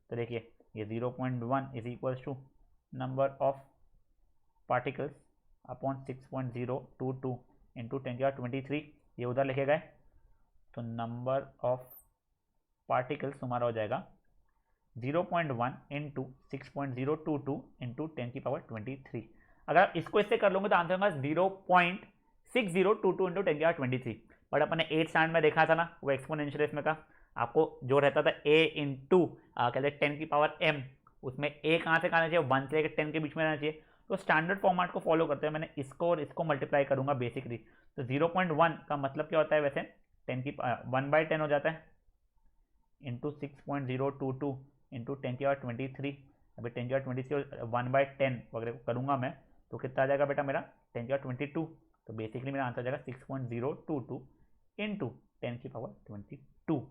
तो देखिए ये 0.1 is equals to number of particles upon 6.022 into 10⁻23, ये उधर लिखे गए, तो नंबर ऑफ पार्टिकल्स तुम्हारा हो जाएगा 0.1 इंटू 6.022 इंटू 10⁻23। अगर इसको इससे कर लोगे तो आंसर होगा 0.6022 इंटू 10⁻23, बट अपने 8th स्टैंडर्ड में देखा था ना, वो एक्सपोनेंशियल इसमें का आपको जो रहता था a इंटू कहते हैं 10⁻m, उसमें a कहाँ से कहाँ चाहिए, 1 से लेकर 10 के बीच में रहना चाहिए, तो स्टैंडर्ड फॉर्मेट को फॉलो करते हैं मैंने इसको और इसको मल्टीप्लाई करूंगा बेसिकली, तो 0.1 का मतलब क्या होता है वैसे 1/10 हो जाता है इंटू 6.022 इंटू 10⁻23, अभी 10⁻23 1/10 वगैरह को करूंगा मैं तो कितना आ जाएगा बेटा मेरा 10⁻22, तो बेसिकली मेरा आंसर आ जाएगा 6.022 इंटू 10⁻22।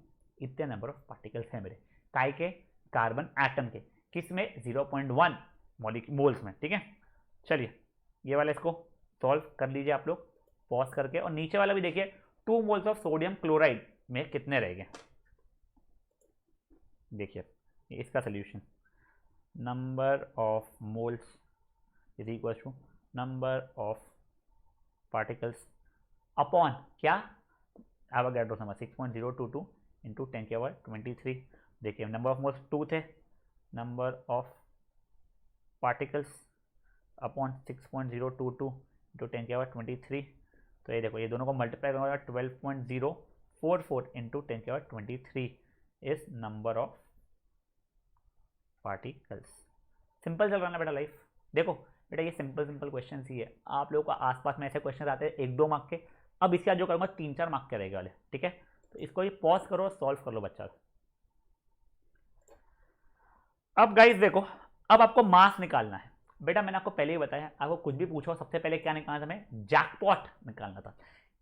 इतने नंबर ऑफ पार्टिकल्स हैं मेरे काय के, कार्बन एटम के, किस में 0.1 मोल्स में, ठीक है। चलिए ये वाला इसको सॉल्व कर लीजिए आप लोग पॉज करके, और नीचे वाला भी देखिए 2 मोल्स ऑफ सोडियम क्लोराइड में कितने रहेंगे, देखिए इसका solution, number of moles is equal to number of particles upon क्या, एवोगैड्रो नंबर 6.022 इंटू 10⁻23, देखिए नंबर ऑफ मोल्स 2 थे, number of particles upon 6.022 into 10⁻23, तो ये देखो ये दोनों को मल्टीप्लाई करूँगा 12.044 into 10⁻23 is number of particles. Simple चल रहा ना बेटा लाइफ। देखो बेटा ये सिंपल क्वेश्चन ही है, आप लोगों को आसपास में ऐसे क्वेश्चन आते हैं 1-2 मार्क के, अब इसके बाद जो करूँगा 3-4 मार्क के रहेगा वाले, ठीक है। तो इसको ये पॉज करो सॉल्व कर लो बच्चा। अब गाइस देखो अब आपको मास निकालना है बेटा, मैंने आपको पहले ही बताया, आपको कुछ भी पूछो सबसे पहले क्या निकालना था, हमें जैकपॉट निकालना था,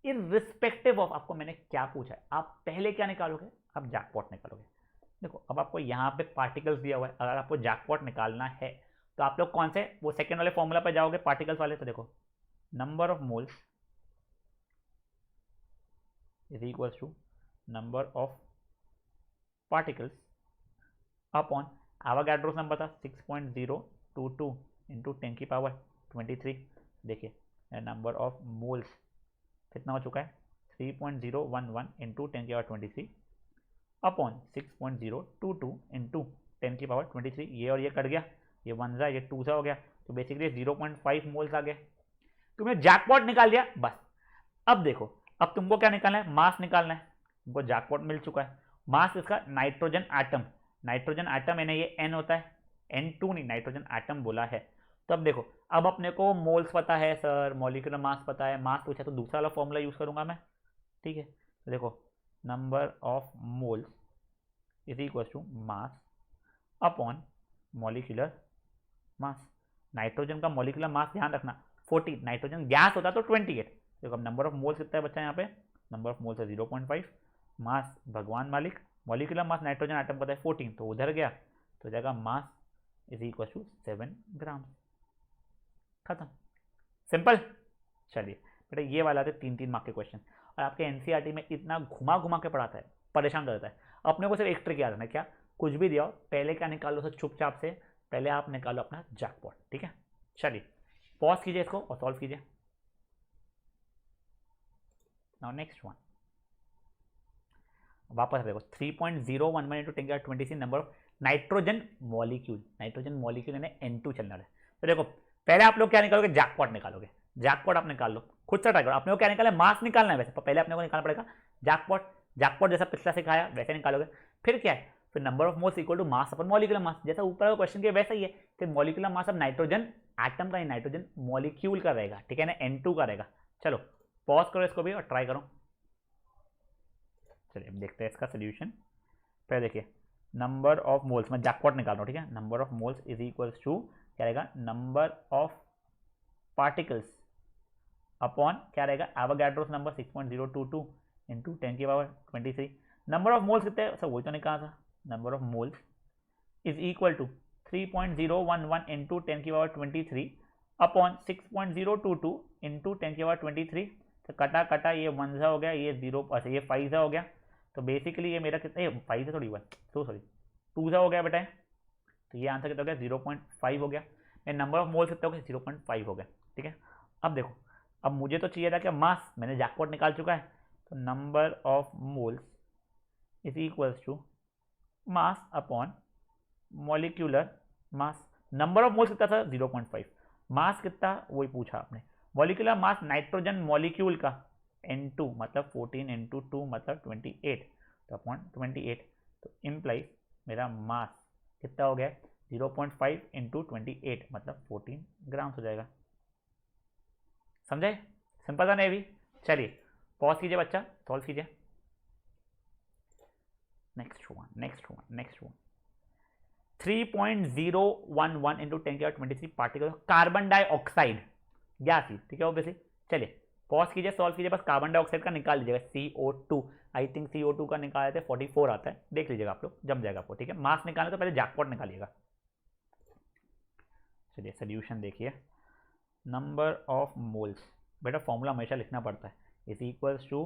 इररिस्पेक्टिव ऑफ आपको मैंने क्या पूछा है, आप पहले क्या निकालोगे, आप जैकपॉट निकालोगे। देखो अब आपको यहाँ पे पार्टिकल्स दिया हुआ है, अगर आपको जैकपॉट निकालना है तो आप लोग कौन से वो सेकेंड वाले फॉर्मूला पर जाओगे, पार्टिकल्स वाले। तो देखो number of moles is equal to number of particles upon Avogadro's number था 6.022 इंटू 10 की पावर 23। देखिए नंबर ऑफ मोल्स कितना हो चुका है 3.011 इंटू 10 की पावर 23 अपॉन 6.022 इंटू 10 की पावर 23। ये और ये कट गया, ये 1 सा ये 2 सा हो गया, तो बेसिकली 0.5 मोल्स आ गए। तुमने जैकपॉट निकाल दिया बस। अब देखो अब तुमको क्या निकालना है, मास निकालना है। तुमको जैकपॉट मिल चुका है। मास इसका नाइट्रोजन एटम, नाइट्रोजन एटम यानी ये N होता है, N2 नहीं, नाइट्रोजन एटम बोला है। तो अब देखो अब अपने को मोल्स पता है सर, मॉलिक्यूलर मास पता है, मास पूछा तो दूसरा वाला फॉर्मूला यूज करूंगा मैं, ठीक है। तो देखो number of moles is equal to mass upon molecular mass. Nitrogen का मॉलिक्यूलर मास ध्यान रखना 14, नाइट्रोजन गैस होता तो 28। देखो अब नंबर ऑफ मोल्स कितना है बच्चा यहाँ पे, नंबर ऑफ मोल्स है 0.5, मास भगवान मालिक, मॉलिक्यूलर मास नाइट्रोजन आइटम पता है 14, तो उधर गया तो जाएगा मास इज इक्वल टू 7 ग्राम। खत्म, सिंपल। चलिए बेटा ये वाला थे 3-3 मार्क के क्वेश्चन, और आपके एनसीईआरटी में इतना घुमा घुमा के पढ़ाता है, परेशान कर देता है। अपने को सिर्फ एक ट्रिक याद रखना, क्या कुछ भी दिया हो पहले क्या निकालो सर चुपचाप से, पहले आप निकालो अपना जैकपॉट, ठीक है। चलिए पॉज कीजिए इसको और सॉल्व कीजिए। नाउ नेक्स्ट वन, वापस देखो 3.011 इंटू 10 की power 26 number of nitrogen molecule, nitrogen molecule यानी N2 चलने वाला है। तो देखो पहले आप लोग क्या निकालोगे, जैकपॉट निकालोगे। जैकपॉट आप निकाल लो, खुद से ट्राई करो। अपने को क्या निकालना है, मास निकालना है वैसे, पर पहले अपने को निकालना पड़ेगा जैकपॉट। जैकपॉट जैसा पिछला सिखाया वैसे निकालोगे। फिर क्या है, फिर number of moles equal to mass upon molecular mass, जैसा ऊपर क्वेश्चन के वैसा ही है। फिर मॉलिक्यूलर मास अब नाइट्रोजन एटम का, नाइट्रोजन मॉलिक्यूल का रहेगा, ठीक है ना, N2 का रहेगा। चलो पॉज करो इसको भी और ट्राई करो। चलिए अब देखते हैं इसका सोल्यूशन। पहले देखिए नंबर ऑफ मोल्स, मैं जैकपॉट निकाल रहा हूँ, ठीक है। Number of moles is equals to क्या रहेगा, नंबर ऑफ पार्टिकल्स अपॉन क्या रहेगा, एवोगाड्रोस नंबर 6.022 इंटू 10 की पावर 23। नंबर ऑफ मोल्स कितने सर, वही तो निकाला था। Number of moles is equal to 3.011 into 10 की पावर 23 अपॉन 6.022 इंटू 10 की पावर 23। तो कटा कटा ये 1 सा हो गया, ये 0, अच्छा ये 5 सा हो गया। तो बेसिकली ये मेरा कितना, 5 से थोड़ी हुआ, सो सॉरी 2 सा हो गया बेटा। तो ये आंसर कितना हो गया, 0.5 हो गया। नंबर ऑफ मोल्स कितना हो गया, 0.5 हो गया, ठीक है। अब देखो अब मुझे तो चाहिए था कि मास, मैंने जैकपॉट निकाल चुका है, तो number of moles is equals to mass upon molecular mass. Number of moles कितना था 0.5, मास कितना वही पूछा आपने। मॉलिक्यूलर मास नाइट्रोजन मॉलिक्यूल का N2 मतलब 14 इंटू 2 मतलब 28, तो अपॉन 28, तो इम्प्लाइज मेरा मास कितना हो गया 0.5 इंटू 28 मतलब 14 ग्राम हो जाएगा। समझे, सिंपल था ना ये भी। चलिए पॉज कीजिए बच्चा, सॉल्व कीजिए। नेक्स्ट वन 3.011 इंटू 10 की power 23 particle carbon dioxide gas ही, ठीक है ऑब्वियसली। चलिए पॉज कीजिए, सॉल्व कीजिए, बस कार्बन डाइऑक्साइड का निकाल लीजिएगा, CO2। आई थिंक CO2 का निकाले थे 44 आता है, देख लीजिएगा आप लोग, जम जाएगा आपको, ठीक है। मास निकालना तो पहले जैकपॉट निकालिएगा। चलिए सोल्यूशन देखिए, नंबर ऑफ मोल्स, बेटा फॉर्मूला हमेशा लिखना पड़ता है, इज इक्वल्स टू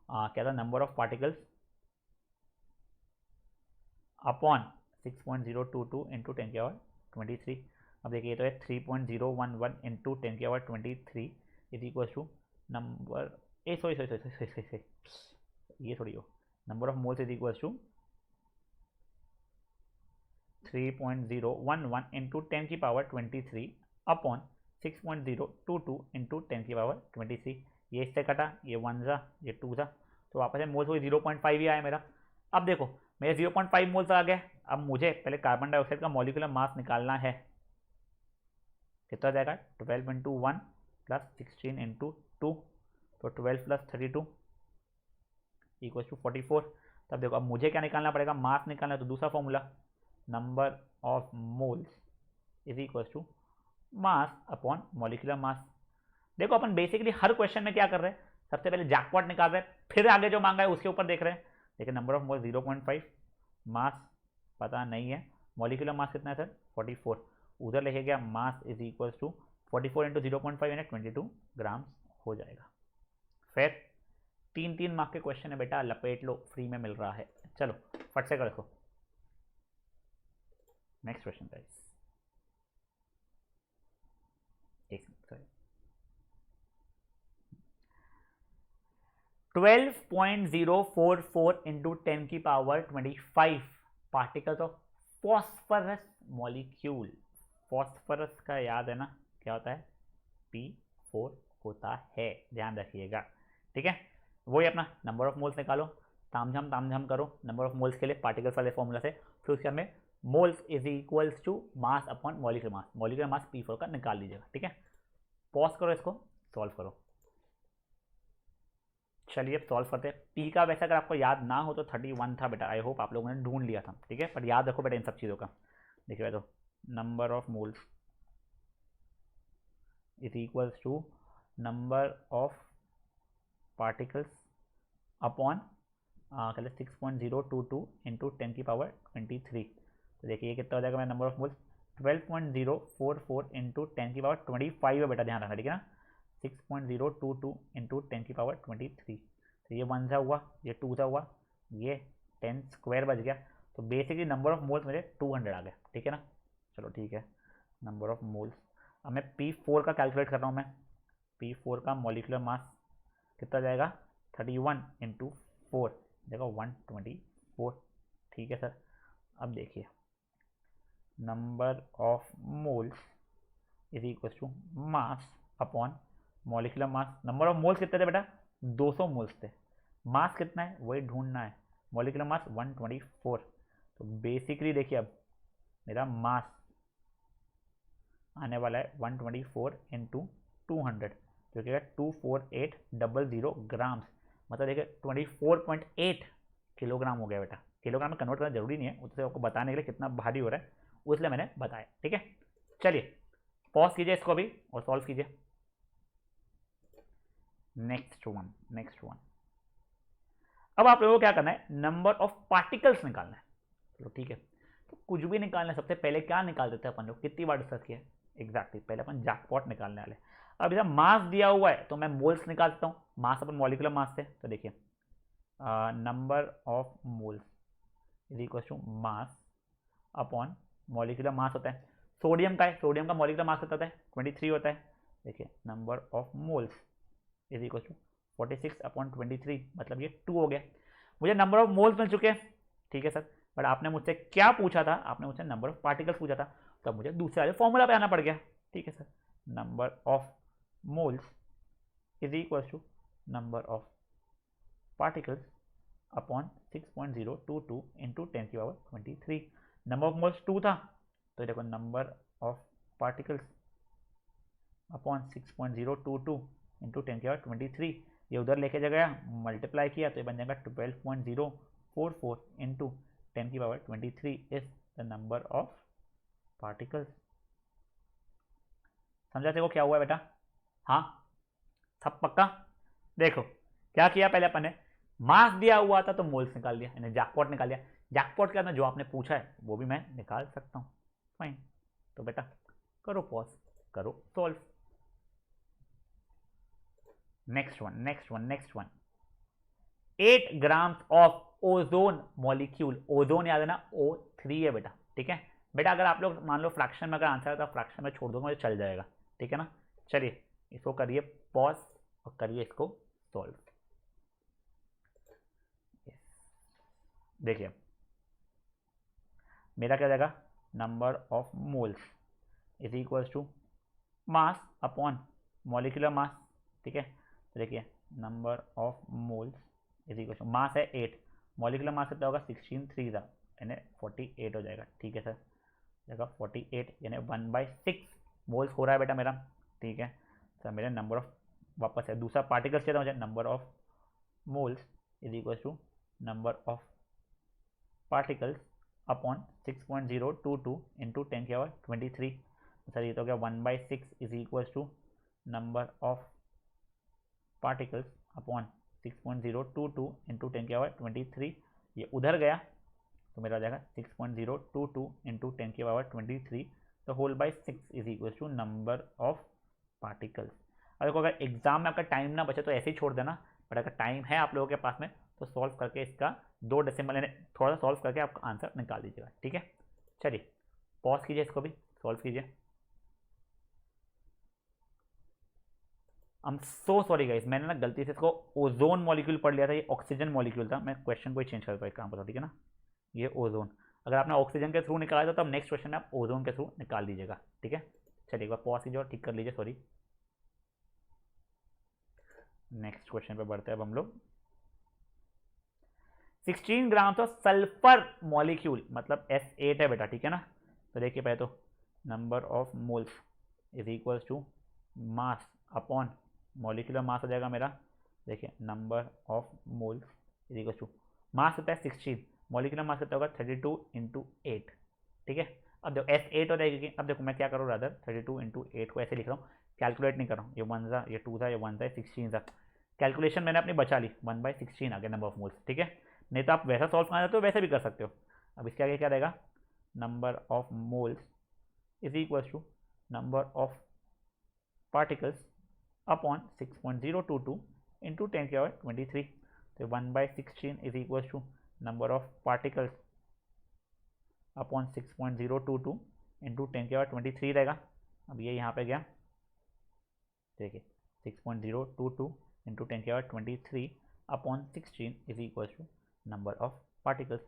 क्या था, number of particles upon 6.022 into 10 की पावर 23। अब देखिए ये तो है 3.011 इंटू 10 की power 23 is equals to number sorry ये थोड़ी हो, number of moles is equals to 3.011 into 10 की पावर 23 अपॉन 6.022 इंटू 10 की पावर 23। ये इससे कटा, ये 1 सा ये 2 सा, तो वापस है मोल्स वही 0.5 ही आया मेरा। अब देखो मेरे 0.5 मोल्स आ गए। अब मुझे पहले कार्बन डाइऑक्साइड का मॉलिक्यूलर मास निकालना है, कितना जाएगा 12 इंटू 1 प्लस 16 इंटू 2, तो 12 प्लस 32 इक्वल टू 44। तब देखो अब मुझे क्या निकालना पड़ेगा, मास निकालना है, तो दूसरा formula number of moles is equal to mass upon molecular mass. देखो अपन बेसिकली हर क्वेश्चन में क्या कर रहे हैं, सबसे पहले जैकपॉट निकाल रहे हैं, फिर आगे जो मांगा है उसके ऊपर देख रहे हैं। देखिए नंबर ऑफ मोल्स 0.5, मास पता नहीं है, मॉलिक्यूलर मास कितना है सर 44, उधर लिखे गया mass is equals to 44 into 0.5 यानी 22 ग्राम हो जाएगा। फिर 3 मार्क के क्वेश्चन है बेटा, लपेट लो, फ्री में मिल रहा है। चलो फट से कर देखो नेक्स्ट क्वेश्चन गाइस। एक सॉरी 12.044 इंटू 10 की power 25 particles of phosphorus molecule. Phosphorus का याद है ना क्या होता है, P4 होता है, ध्यान रखिएगा। ठीक है, वही अपना नंबर ऑफ मोल्स निकालो, तामझाम करो नंबर ऑफ मोल्स के लिए पार्टिकल्स वाले फॉर्मूला से। फिर उसके हमें moles is equals to mass upon molecular mass, molecular mass P4 का निकाल लीजिएगा। ठीक है, पॉज करो, इसको सॉल्व करो। चलिए अब सॉल्व करते हैं। पी का वैसे अगर आपको याद ना हो तो 31 था बेटा, आई होप आप लोगों ने ढूंढ लिया था। ठीक है, पर याद रखो बेटा इन सब चीज़ों का। देखिए तो number of moles is equals to number of particles upon कहते 6.022 इंटू 10 की पावर 23। तो देखिए ये कितना हो जाएगा मेरा नंबर ऑफ मोल्स, 12.044 इंटू 10 की पावर 25 है बेटा, ध्यान रखना। ठीक है ना, 6.022 इंटू 10 की पावर 23। तो ये 1 सा हुआ, ये 2 सा हुआ, ये 10 स्क्वायर बच गया। तो बेसिकली नंबर ऑफ मोल्स मेरे 200 आ गया। ठीक है ना, चलो ठीक है, नंबर ऑफ मोल्स। अब मैं P4 का कैलकुलेट कर रहा हूँ मैं। P4 का मॉलिक्यूलर मास कितना जाएगा, 31 इंटू 4 देखो 124। ठीक है सर, अब देखिए number of moles is equal to mass upon molecular mass. Number of moles कितने थे बेटा, 200 मोल्स थे। मास कितना है वही ढूंढना है, मॉलिक्यूलर मास 124। तो बेसिकली देखिए अब मेरा मास आने वाला है 124 इंटू 200, जो कि 24800 ग्राम्स, मतलब देखिए 24.8 किलोग्राम हो गया बेटा। किलोग्राम में कन्वर्ट करना जरूरी नहीं है, उससे आपको बताने के लिए कितना भारी हो रहा है उसलिए मैंने बताया। ठीक है, चलिए पॉज कीजिए इसको अभी और सॉल्व कीजिए। Next one. अब आप लोगों को क्या करना है, नंबर ऑफ पार्टिकल्स निकालना है। चलो ठीक है, तो कुछ भी निकालना है, सबसे पहले क्या निकाल देते हैं अपन लोग, कितनी बार डिस्कस किया, एग्जैक्टली पहले अपन जैकपॉट निकालने वाले। अब इधर मास दिया हुआ है तो मैं मोल्स निकाल सकता हूँ, मास अपन मॉलिक्यूलर मास से। तो देखिए number of moles is equal to mass upon molecular mass होता है। सोडियम का है, सोडियम का मॉलिक्यूलर मास होता है 23 होता है। देखिए number of moles is equal to 46 upon 23, मतलब ये 2 हो गया। मुझे नंबर ऑफ मोल्स मिल चुके हैं। ठीक है सर, बट आपने मुझसे क्या पूछा था, आपने मुझसे नंबर ऑफ पार्टिकल्स पूछा था, तब मुझे दूसरे वाले फॉर्मूला पे आना पड़ गया। ठीक है sir, number of moles is equal to number of particles upon 6.022 into 10 की पावर 23। नंबर ऑफ मोल्स 2 था, तो देखो number of particles upon 6.022 into 10 की पावर 23, ये उधर लेके गया मल्टीप्लाई किया तो ये बन जाएगा 12.044 इंटू 10 की power 23 is the number of particles. समझा देखो क्या हुआ बेटा, हाँ सब पक्का। देखो क्या किया, पहले अपन ने मास दिया हुआ था तो मोल्स निकाल दिया, यानी जैकपॉट निकाल दिया। जैकपॉट के अंदर जो आपने पूछा है वो भी मैं निकाल सकता हूँ, फाइन। तो बेटा करो पॉज, करो solve. Next one 8 grams of ozone molecule, ozone याद है ना O3 है बेटा। ठीक है बेटा, अगर आप लोग मान लो फ्रैक्शन में अगर आंसर है तो फ्रैक्शन में छोड़ दो, मुझे चल जाएगा। ठीक है ना, चलिए इसको करिए पॉज और करिए इसको सॉल्व। देखिए मेरा क्या जाएगा, number of moles is equals to mass upon molecular mass. ठीक है, तो देखिए number of moles is equal to mass है 8, मॉलिक्यूलर मास कितना होगा 16 3 था यानी 48 हो जाएगा। ठीक है सर, जगह 48 यानी 1/6 मोल्स हो रहा है बेटा मेरा। ठीक है सर, मेरे नंबर ऑफ वापस है दूसरा पार्टिकल्स चाहिए था मुझे, number of moles is equal to number of particles upon 6.022 into 10 की पावर 23। सर ये तो हो गया 1/6 is equal to number of particles upon 6.022 into 10 की पावर 23। ये उधर गया तो मेरा हो जाएगा 6.022 इंटू 10 की पावर 23 तो whole by 6 is equal to number of particles. और देखो अगर एग्जाम में आपका टाइम ना बचे तो ऐसे ही छोड़ देना, बट अगर टाइम है आप लोगों के पास में तो सॉल्व करके इसका 2 डेसिमल थोड़ा सा सॉल्व करके आपका आंसर निकाल दीजिएगा, ठीक है। चलिए पॉज कीजिए, इसको भी सॉल्व कीजिए। I am so sorry guys, मैंने ना गलती से इसको ओजोन मॉलिक्यूल पढ़ लिया था, ये ऑक्सीजन मॉलिक्यूल था। मैं क्वेश्चन को ही चेंज करता हूँ, एक काम बताओ, ठीक है ना। ये ओजोन, अगर आपने ऑक्सीजन के थ्रू निकाला था तो अब नेक्स्ट क्वेश्चन में आप ओजोन के थ्रू निकाल दीजिएगा, ठीक है। चलिए एक बार पॉज कीजिए और ठीक कर लीजिए, सॉरी। नेक्स्ट क्वेश्चन पे बढ़ते हैं अब हम लोग। 16 ग्राम ऑफ सल्फर मॉलिक्यूल, मतलब S8 है बेटा, ठीक है ना। तो देखिए पहले तो number of moles is equal to mass upon molecular mass हो जाएगा मेरा। देखिए number of moles is equal to mass होता है 16, मॉलिक्यूलर मास कितना होगा 32 इंटू 8, ठीक है। अब देखो S8 हो जाएगी। अब देखो मैं क्या करूँ, रादर 32 इंटू 8 को ऐसे लिख रहा हूँ, कैलकुलेट नहीं कर रहा हूँ। ये 1 था, ये 2 था, ये 1 था, 16 था। कैलकुलेशन मैंने अपनी बचा ली, 1/16 आ गया नंबर ऑफ मोल्स, ठीक है। नहीं तो आप वैसा सॉल्व करना चाहते हो वैसे भी कर सकते हो। अब इसके आगे क्या रहेगा, number of moles is equal to number of particles upon 6.022 into 10⁻23। तो 1/16 is equal to number of particles upon 6.022 into 10⁻23 रहेगा। अब ये यहाँ पे गया, देखिए 6.022 into 10⁻23 upon 16 is equal to number of particles.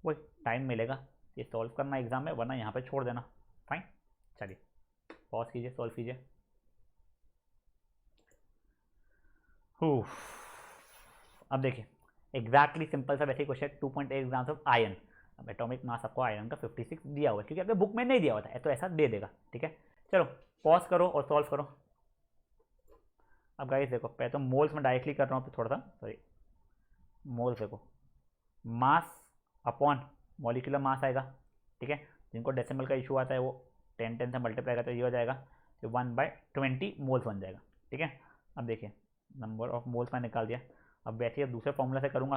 वही टाइम मिलेगा ये सॉल्व करना एग्जाम में, वरना यहाँ पे छोड़ देना, फाइन। चलिए पॉज कीजिए, सॉल्व कीजिए। अब देखिए एग्जैक्टली सिंपल सा वैसे क्वेश्चन, 2.8 ग्राम्स ऑफ आयरन। अब एटॉमिक मास आपको आयरन का 56 दिया हुआ है, क्योंकि अगर बुक में नहीं दिया हुआ था तो ऐसा दे देगा, ठीक है। चलो पॉज करो और सॉल्व करो। अब गाइस देखो पहले तो मोल्स में डायरेक्टली कर रहा हूँ, तो थोड़ा सा सॉरी, मोल्स देखो मास अपॉन मॉलिक्यूलर मास आएगा, ठीक है। जिनको डेसिमल का इशू आता है वो 10 से मल्टीप्लाई करते ये हो जाएगा, तो 1/20 मोल्स बन जाएगा, ठीक है। अब देखिए नंबर ऑफ मोल्स मैं निकाल दिया। अब वैसे अब दूसरे फॉर्मूला से करूँगा,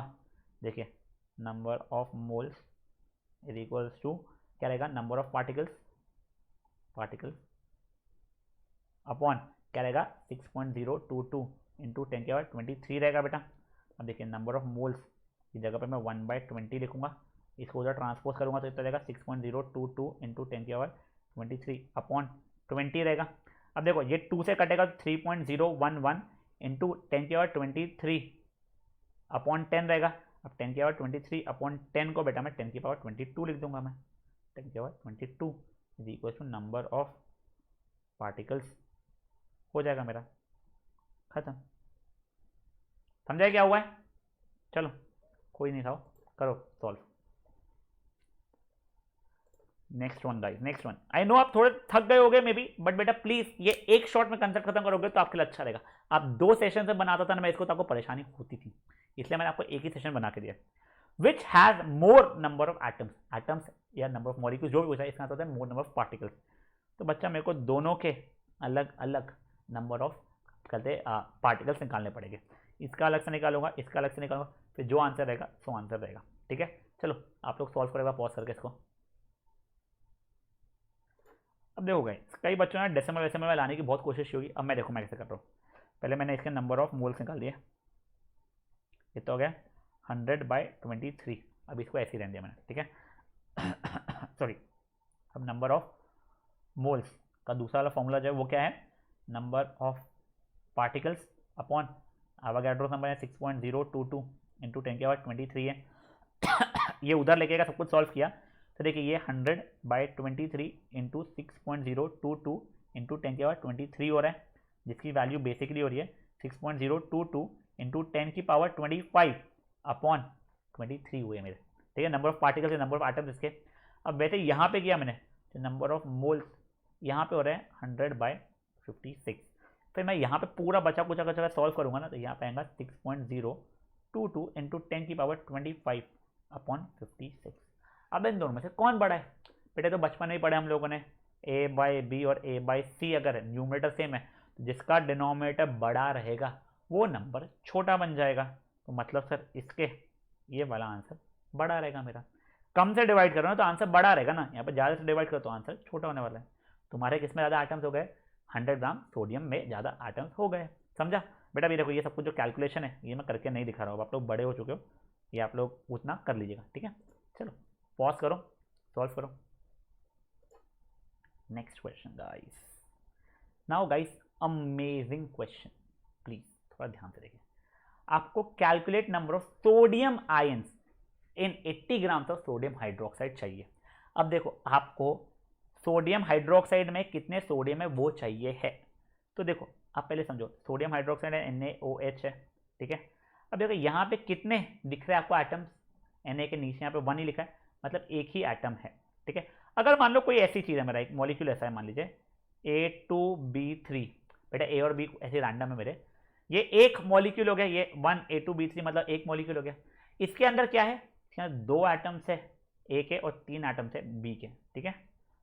देखिए number of moles is equals to क्या रहेगा, नंबर ऑफ पार्टिकल्स अपॉन क्या रहेगा 6.022 इंटू 10⁻23 रहेगा बेटा। अब देखिए नंबर ऑफ मोल्स की जगह पे मैं 1/20 लिखूंगा, इसको उधर ट्रांसपोज करूंगा तो इतना रहेगा 6.022 इंटू 10⁻23 अपॉन 20 रहेगा। अब देखो ये 2 से कटेगा तो 3.011 इंटू 10⁻23 अपॉन 10 रहेगा। अब 10⁻23 अपॉन 10 को बेटा मैं 10⁻22 लिख दूंगा, मैं 10⁻22 is equal to number of particles हो जाएगा मेरा, खत्म। समझाया क्या हुआ है, चलो कोई नहीं था, करो solve. Next one guys, next one. I know आप थोड़े थक गए होगे मे बी, बट बेटा प्लीज ये एक शॉट में कंसेप्ट खत्म करोगे तो आपके लिए अच्छा रहेगा। आप 2 सेशन से बनाता था ना मैं इसको तो आपको परेशानी होती थी, इसलिए मैंने आपको एक ही सेशन बना के दिया। Which has more number of atoms या नंबर ऑफ मॉलिक्यूल्स जो भी पूछा है, इसका होता है मोर नंबर ऑफ पार्टिकल्स। तो बच्चा मेरे को दोनों के अलग अलग नंबर ऑफ कहते पार्टिकल्स निकालने पड़ेंगे। इसका अलग से निकालूंगा, इसका अलग से निकालूंगा, फिर जो आंसर रहेगा सो आंसर रहेगा, ठीक है। चलो आप लोग सॉल्व करेगा पॉज करके इसको। अब देखो गाइस कई बच्चों ने डेसिमल वेसिमल में लाने की बहुत कोशिश की होगी। अब मैं देखो मैं कैसे कर रहा हूँ, पहले मैंने इसके नंबर ऑफ मोल्स निकाल दिए, ये तो हो गया 100/23। अब इसको ऐसे ही रहने दिया मैंने, ठीक है सॉरी। अब नंबर ऑफ मोल्स का दूसरा वाला फॉर्मूला जो है वो क्या है, number of particles upon Avogadro number है 6.022 इंटू 10⁻23 है ये उधर लेके सब कुछ सॉल्व किया तो देखिए ये 100/23 इंटू 6.022 इंटू 10⁻23 हो रहा है, जिसकी वैल्यू बेसिकली हो रही है 6.022 इंटू 10⁻25 अपॉन 23 हुए मेरे, ठीक है। नंबर ऑफ पार्टिकल्स है, नंबर ऑफ एटम्स इसके। अब वैसे यहाँ पे किया मैंने तो नंबर ऑफ मोल्स यहाँ पे हो रहे हैं 100/56। फिर मैं यहाँ पे पूरा बचा कुछ अगर सॉल्व करूँगा ना तो यहाँ पे आएगा 6.022 इंटू 10⁻25 अपॉन 56। अब इन दोनों में से कौन बड़ा है बेटे, तो बचपन में ही पढ़े हम लोगों ने A/B और A/C अगर न्यूमरेटर सेम है तो जिसका डिनोमिनेटर बड़ा रहेगा वो नंबर छोटा बन जाएगा। तो मतलब सर इसके ये वाला आंसर बड़ा रहेगा मेरा। कम से डिवाइड करो ना तो आंसर बड़ा रहेगा ना, यहाँ पर ज़्यादा से डिवाइड करो तो आंसर छोटा होने वाला है। तुम्हारे किस में ज़्यादा आइटम्स हो गए, 100 ग्राम सोडियम में ज़्यादा आइटम्स हो गए। समझा बेटा? भी देखो ये सब कुछ जो कैलकुलेशन है ये मैं करके नहीं दिखा रहा हूँ, आप लोग बड़े हो चुके हो, ये आप लोग उतना कर लीजिएगा, ठीक है। चलो पॉज करो, सॉल्व करो। Next question guys. Now guys amazing question, please थोड़ा ध्यान से देखिए। आपको calculate number of sodium ions in 80 grams of sodium hydroxide चाहिए। अब देखो आपको सोडियम हाइड्रोक्साइड में कितने सोडियम है वो चाहिए है। तो देखो आप पहले समझो, सोडियम हाइड्रोक्साइड है NaOH है, ठीक है। अब देखो यहाँ पे कितने दिख रहे हैं आपको आइटम्स, Na के नीचे यहाँ पे 1 ही लिखा है, मतलब एक ही आइटम है, ठीक है। अगर मान लो कोई ऐसी चीज़ है, मेरा एक मॉलिक्यूल ऐसा है, मान लीजिए A2B3, बेटा A और B ऐसे रैंडम है मेरे, ये एक मॉलिक्यूल हो गया, ये 1A2B3 मतलब एक मॉलिक्यूल हो गया। इसके अंदर क्या है, इसके अंदर 2 एटम्स है ए के और 3 एटम्स है बी के, ठीक है।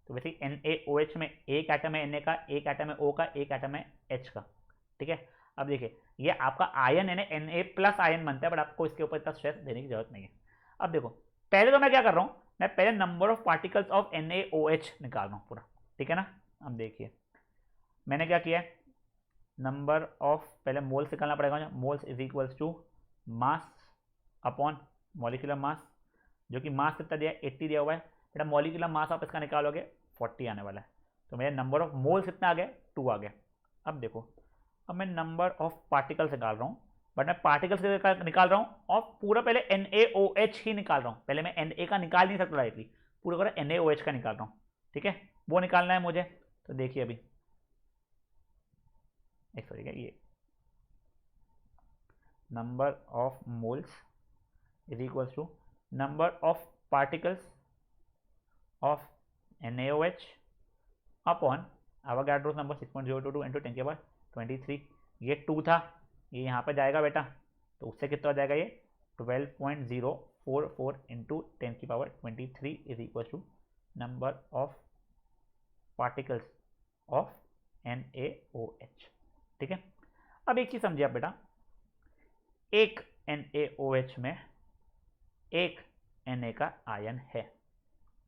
तो वैसे NaOH में एक एटम है Na का, एक एटम है O का, एक एटम है H का, ठीक है। अब देखिए ये आपका आयन है ना, Na प्लस आयन बनता है, बट आपको इसके ऊपर इतना स्ट्रेस देने की जरूरत नहीं है। अब देखो पहले तो मैं क्या कर रहा हूँ, मैं पहले number of particles of NaOH निकाल रहा हूँ पूरा, ठीक है ना। अब देखिए मैंने क्या किया है, नंबर ऑफ, पहले मोल्स निकालना पड़ेगा, moles is equals to mass upon molecular mass, जो कि मास कितना दिया है 80 दिया हुआ है, बेटा मॉलिक्यूलर मास आप इसका निकालोगे 40 आने वाला है, तो मेरे नंबर ऑफ मोल्स कितना आ गया 2 आ गया। अब देखो अब मैं नंबर ऑफ पार्टिकल्स निकाल रहा हूँ, बट मैं पार्टिकल्स निकाल रहा हूँ और पूरा पहले NaOH ही निकाल रहा हूँ, पहले मैं Na का निकाल नहीं सकता डायरेक्टली, पूरा पूरा NaOH का निकाल रहा हूँ, ठीक है। वो निकालना है मुझे, तो देखिए अभी एक सॉरी ये number of moles is equals to number of particles of NaOH upon Avogadro's number 6.022 into 10 के पावर 23, ये 2 था, ये यहाँ पर जाएगा बेटा, तो उससे कितना हो जाएगा ये 12.044 इंटू 10 की power 23 is equal to number of particles of NaOH, ठीक है। अब एक चीज समझिए आप बेटा, एक NaOH में एक Na का आयन है,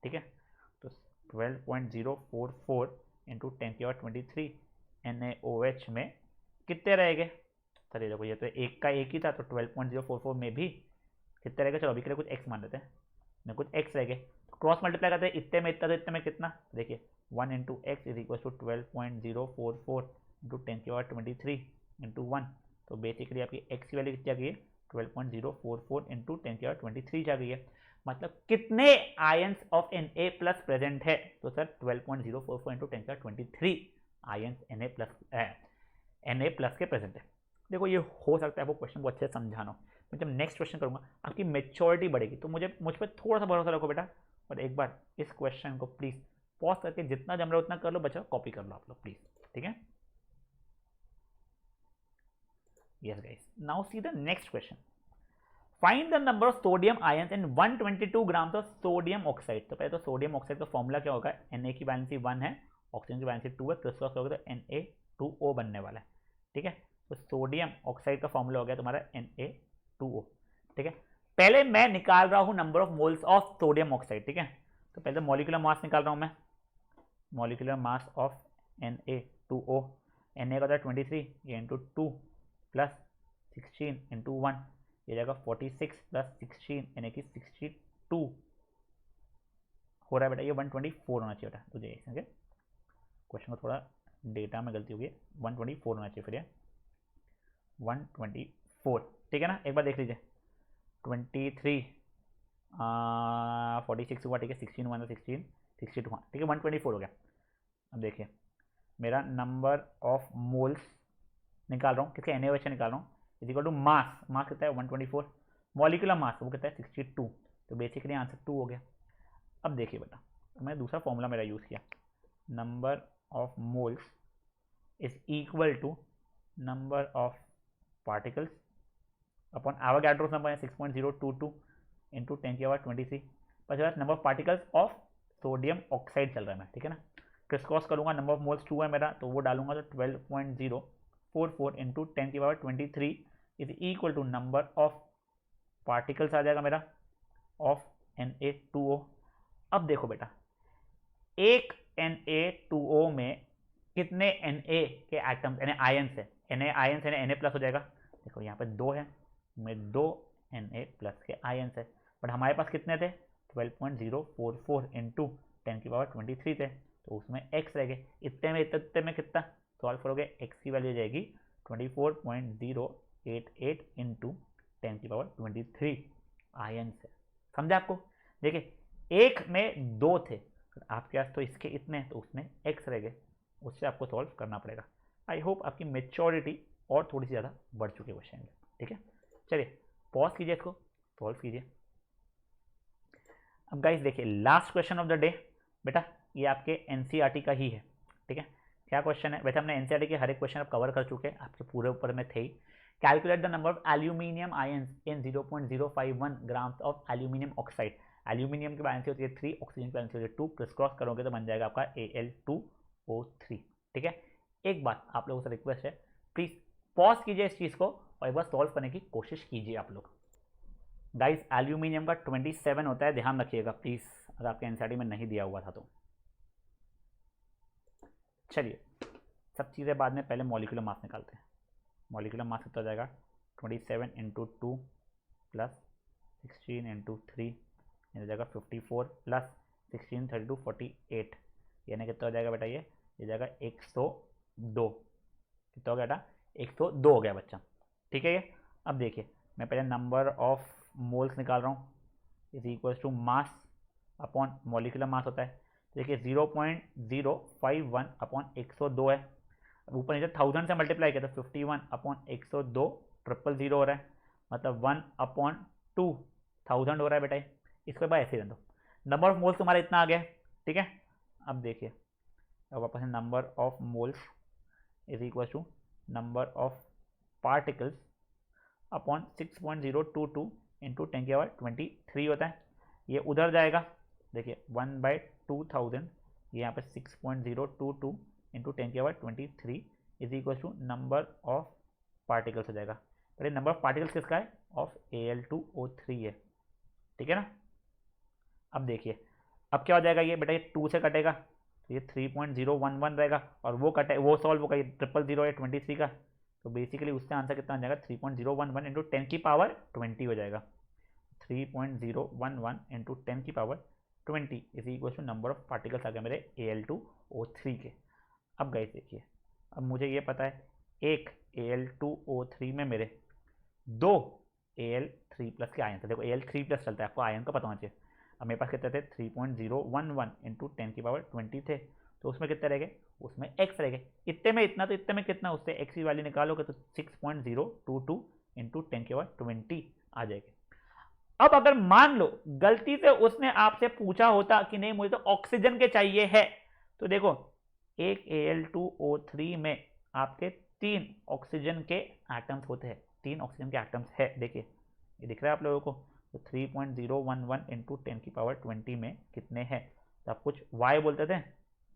ठीक है। तो 12.044 इंटू 10 की पावर 23 NaOH में कितने रहेंगे, चलिए देखो ये तो एक का एक ही था, तो 12.044 में भी कितने रहेंगे, चलो अभी के लिए कुछ x मान लेते हैं, मैं कुछ x रहेंगे, तो क्रॉस मल्टीप्लाई करते हैं, इतने में इतना तो इतने में कितना, देखिए 1 into x is equal to 12.044 into 10 की पावर 23 इंटू 1, तो बेसिकली आपकी x की वैल्यू कितनी आ गई है 12.044 इंटू 10 की पावर 23 आ गई है। मतलब कितने ions of Na plus present है, तो सर 12.044 इंटू 10 की पावर 23 आयंस Na प्लस के प्रेजेंट है। देखो ये हो सकता है वो क्वेश्चन को अच्छे से समझाना हो, मैं जब नेक्स्ट क्वेश्चन करूंगा आपकी मेच्योरिटी बढ़ेगी, तो मुझ पर थोड़ा सा भरोसा रखो बेटा, और एक बार इस क्वेश्चन को प्लीज पॉज करके जितना जम रहा है उतना कर लो, बच्चा कॉपी कर लो आप लोग प्लीज, ठीक है। Yes guys, now see the next question, find the number of sodium ions in 122 grams of sodium oxide. तो पहले तो सोडियम ऑक्साइड का फॉर्मूला क्या होगा, Na की वैलेंसी 1 है, ऑक्सीजन की वैलेंसी 2 है, क्रॉस होगा तो Na2O बनने वाला है, ठीक है। तो सोडियम ऑक्साइड का फॉर्मूला हो गया तुम्हारा Na2O, ठीक है। पहले मैं निकाल रहा हूं number of moles of sodium oxide, ठीक है। तो पहले मॉलिक्यूलर मास निकाल रहा हूं मैं, molecular mass of Na2O, Na का था 23, ये इंटू 2 प्लस 16 इंटू 1, ये जाएगा 46 प्लस 16 यानी कि 62 हो रहा है बेटा, ये 124 होना चाहिए बेटा तुझे, समझे क्वेश्चन को थोड़ा डेटा में गलती होगी, 124 होना चाहिए, फिर ये 124, ठीक है ना। एक बार देख लीजिए 23 46 हुआ, ठीक है, 16 हुआ 16 62 हुआ, ठीक है 124 हो गया। अब देखिए मेरा नंबर ऑफ मोल्स निकाल रहा हूँ, किसके NaOH निकाल रहा हूँ, इज इक्वल टू मास, मास कितना है 124, मॉलिक्यूलर मास वो कितना है 62, तो बेसिकली आंसर 2 हो गया। अब देखिए बेटा मैंने दूसरा फॉर्मूला मेरा यूज़ किया, number of moles is equal to number of particles upon Avogadro's number है 6.022 इंटू 10 की पावर 23, पर number of particles of sodium oxide चल रहा है मैं, ठीक है ना। क्रिस क्रॉस करूँगा, नंबर ऑफ मोल्स 2 है मेरा, तो वो डालूंगा तो 12.044 इंटू 10 की power 23 is equal to number of particles आ जाएगा मेरा ऑफ Na2O। अब देखो बेटा एक Na2O में कितने Na के एटम्स, Na आयंस है, Na आयंस है, Na प्लस हो जाएगा। देखो यहाँ पे 2 है, में 2 Na प्लस के आयंस है, बट हमारे पास कितने थे 12.044 इंटू 10⁻23 थे, तो उसमें x रह गए। इतने में कितना सॉल्व करोगे, x की वैल्यू जाएगी 24.088 इंटू 10⁻23 आयंस है। समझा आपको? देखिए एक में 2 थे, आपके पास तो इसके इतने, तो उसमें x रह गए, उससे आपको सॉल्व करना पड़ेगा। आई होप आपकी मेच्योरिटी और थोड़ी सी ज़्यादा बढ़ चुकी है क्वेश्चन में। ठीक है, चलिए पॉज कीजिए, इसको सॉल्व कीजिए। अब गाइस देखिए last question of the day, बेटा ये आपके एनसीईआरटी का ही है। ठीक है, क्या क्वेश्चन है? वैसे हमने एनसीईआरटी के हर एक क्वेश्चन अब कवर कर चुके हैं, आपके पूरे ऊपर में थे ही। Calculate the number of aluminium ions in 0.051 grams of aluminium oxide. Aluminium की वैलेंसी होती है 3, ऑक्सीजन की वैलेंसी होती है 2, क्रिस क्रॉस करोगे तो बन जाएगा आपका Al2O3। ठीक है, एक बात आप लोगों से रिक्वेस्ट है, प्लीज पॉज कीजिए इस चीज को और एक बार सॉल्व करने की कोशिश कीजिए आप लोग। गाइस एल्यूमिनियम का 27 होता है, ध्यान रखिएगा प्लीज, अगर आपके एनसीईआरटी में नहीं दिया हुआ था तो। चलिए सब चीज़ें बाद में, पहले मॉलिक्यूलर मास निकालते हैं। मॉलिक्यूलर मास कितना हो जाएगा 27 इंटू 2 प्लस 16 इंटू 3 हो जाएगा 54 प्लस 16 32 48, यानी कितना हो जाएगा बेटा, ये जाएगा 102। कितना हो गया बेटा, 102 हो गया बच्चा। ठीक है, ये अब देखिए मैं पहले नंबर ऑफ मोल्स निकाल रहा हूँ, is equals to mass upon molecular mass होता है। देखिए 0.051 अपॉन 102 है, ऊपर नीचे 1000 से मल्टीप्लाई किया तो 51 अपॉन 102 000 हो रहा है, मतलब 1 अपॉन 2000 हो रहा है बेटा। इसको बाद ऐसे ही रख दो, नंबर ऑफ मोल्स तुम्हारा इतना आ गया। ठीक है, अब देखिए अब वापस number of moles is equal to number of particles upon 6.022 into 10⁻23 होता है, ये उधर जाएगा। देखिए 1/2000, ये यहाँ पे 6.022 into 10⁻23 is equal to number of particles हो जाएगा। पहले नंबर ऑफ पार्टिकल्स किसका है, ऑफ Al2O3 है। ठीक है ना, अब देखिए अब क्या हो जाएगा, ये बेटा ये 2 से कटेगा तो ये 3.011 रहेगा, और वो कटे वो सॉल्व होगा, ये 000 है 23 का, तो बेसिकली उसका आंसर कितना आ जाएगा 3.011 इंटू 10⁻20 हो जाएगा। 3.011 into 10⁻20 is equal to number of particles आ गया मेरे Al2O3 के। अब गाइस देखिए, अब मुझे ये पता है एक Al2O3 में मेरे 2 Al3 प्लस के आयन थे। देखो Al3 प्लस चलता है, आपको आयन का पता होना चाहिए। अब मेरे पास कितने थे 3.011 इंटू 10⁻20 थे, तो उसमें कितने रह गए, उसमें x रह गए। इतने में इतना, तो इतने में कितना, उससे x की वैल्यू निकालोगे तो 6.022 इंटू 10⁻20 आ जाएगी। अब अगर मान लो गलती से उसने आपसे पूछा होता कि नहीं मुझे तो ऑक्सीजन के चाहिए है, तो देखो एक Al2O3 में आपके 3 ऑक्सीजन के एटम्स होते हैं, 3 ऑक्सीजन के एटम्स है। देखिए ये दिख रहा है आप लोगों को, तो 3.011 इंटू 10⁻20 में कितने हैं, तो आप कुछ y बोलते थे,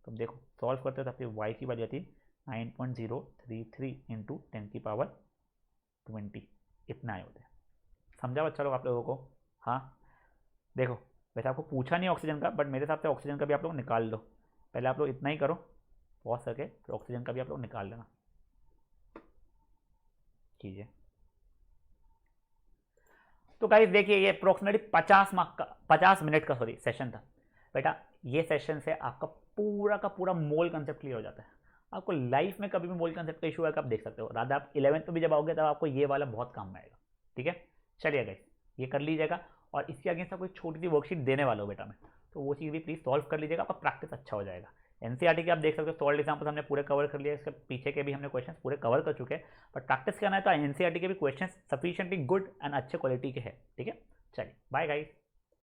तो देखो सॉल्व करते तो आपकी y की वैल्यू आती 9.033 इंटू 10⁻20, इतना आए होते हैं। समझा बच्चा लोग आप लोगों को? हाँ देखो वैसे आपको पूछा नहीं ऑक्सीजन का, बट मेरे हिसाब से ऑक्सीजन का भी आप लोग निकाल लो। पहले आप लोग इतना ही करो, पहुँच सके फिर ऑक्सीजन का भी आप लोग निकाल लेना। कीजिए। तो गाइस देखिए ये अप्रोक्सीमेटली 50 मिनट का सेशन था बेटा। ये सेशन से आपका पूरा का पूरा मोल कंसेप्ट क्लियर हो जाता है। आपको लाइफ में कभी भी मोल कंसेप्ट का इशू है, आप देख सकते हो, राधा आप 11th में भी जब आओगे तब आपको ये वाला बहुत काम आएगा। ठीक है, चलिए गाइस ये कर लीजिएगा, और इसके अगेंस्ट कोई छोटी सी वर्कशीट देने वाला हो बेटा मैं, तो वो चीज़ भी प्लीज़ सॉल्व कर लीजिएगा, आपका प्रैक्टिस अच्छा हो जाएगा। एनसीईआरटी के आप देख सकते हो सॉल्व एग्जाम्पल हमने पूरे कवर कर लिया, इसके पीछे के भी हमने क्वेश्चन पूरे कवर कर चुके हैं, बट प्रैक्टिस करना है तो एनसीईआरटी के भी क्वेश्चन सफिशिएंटली गुड एंड अच्छे क्वालिटी के हैं। ठीक है, चलिए बाय गाइस।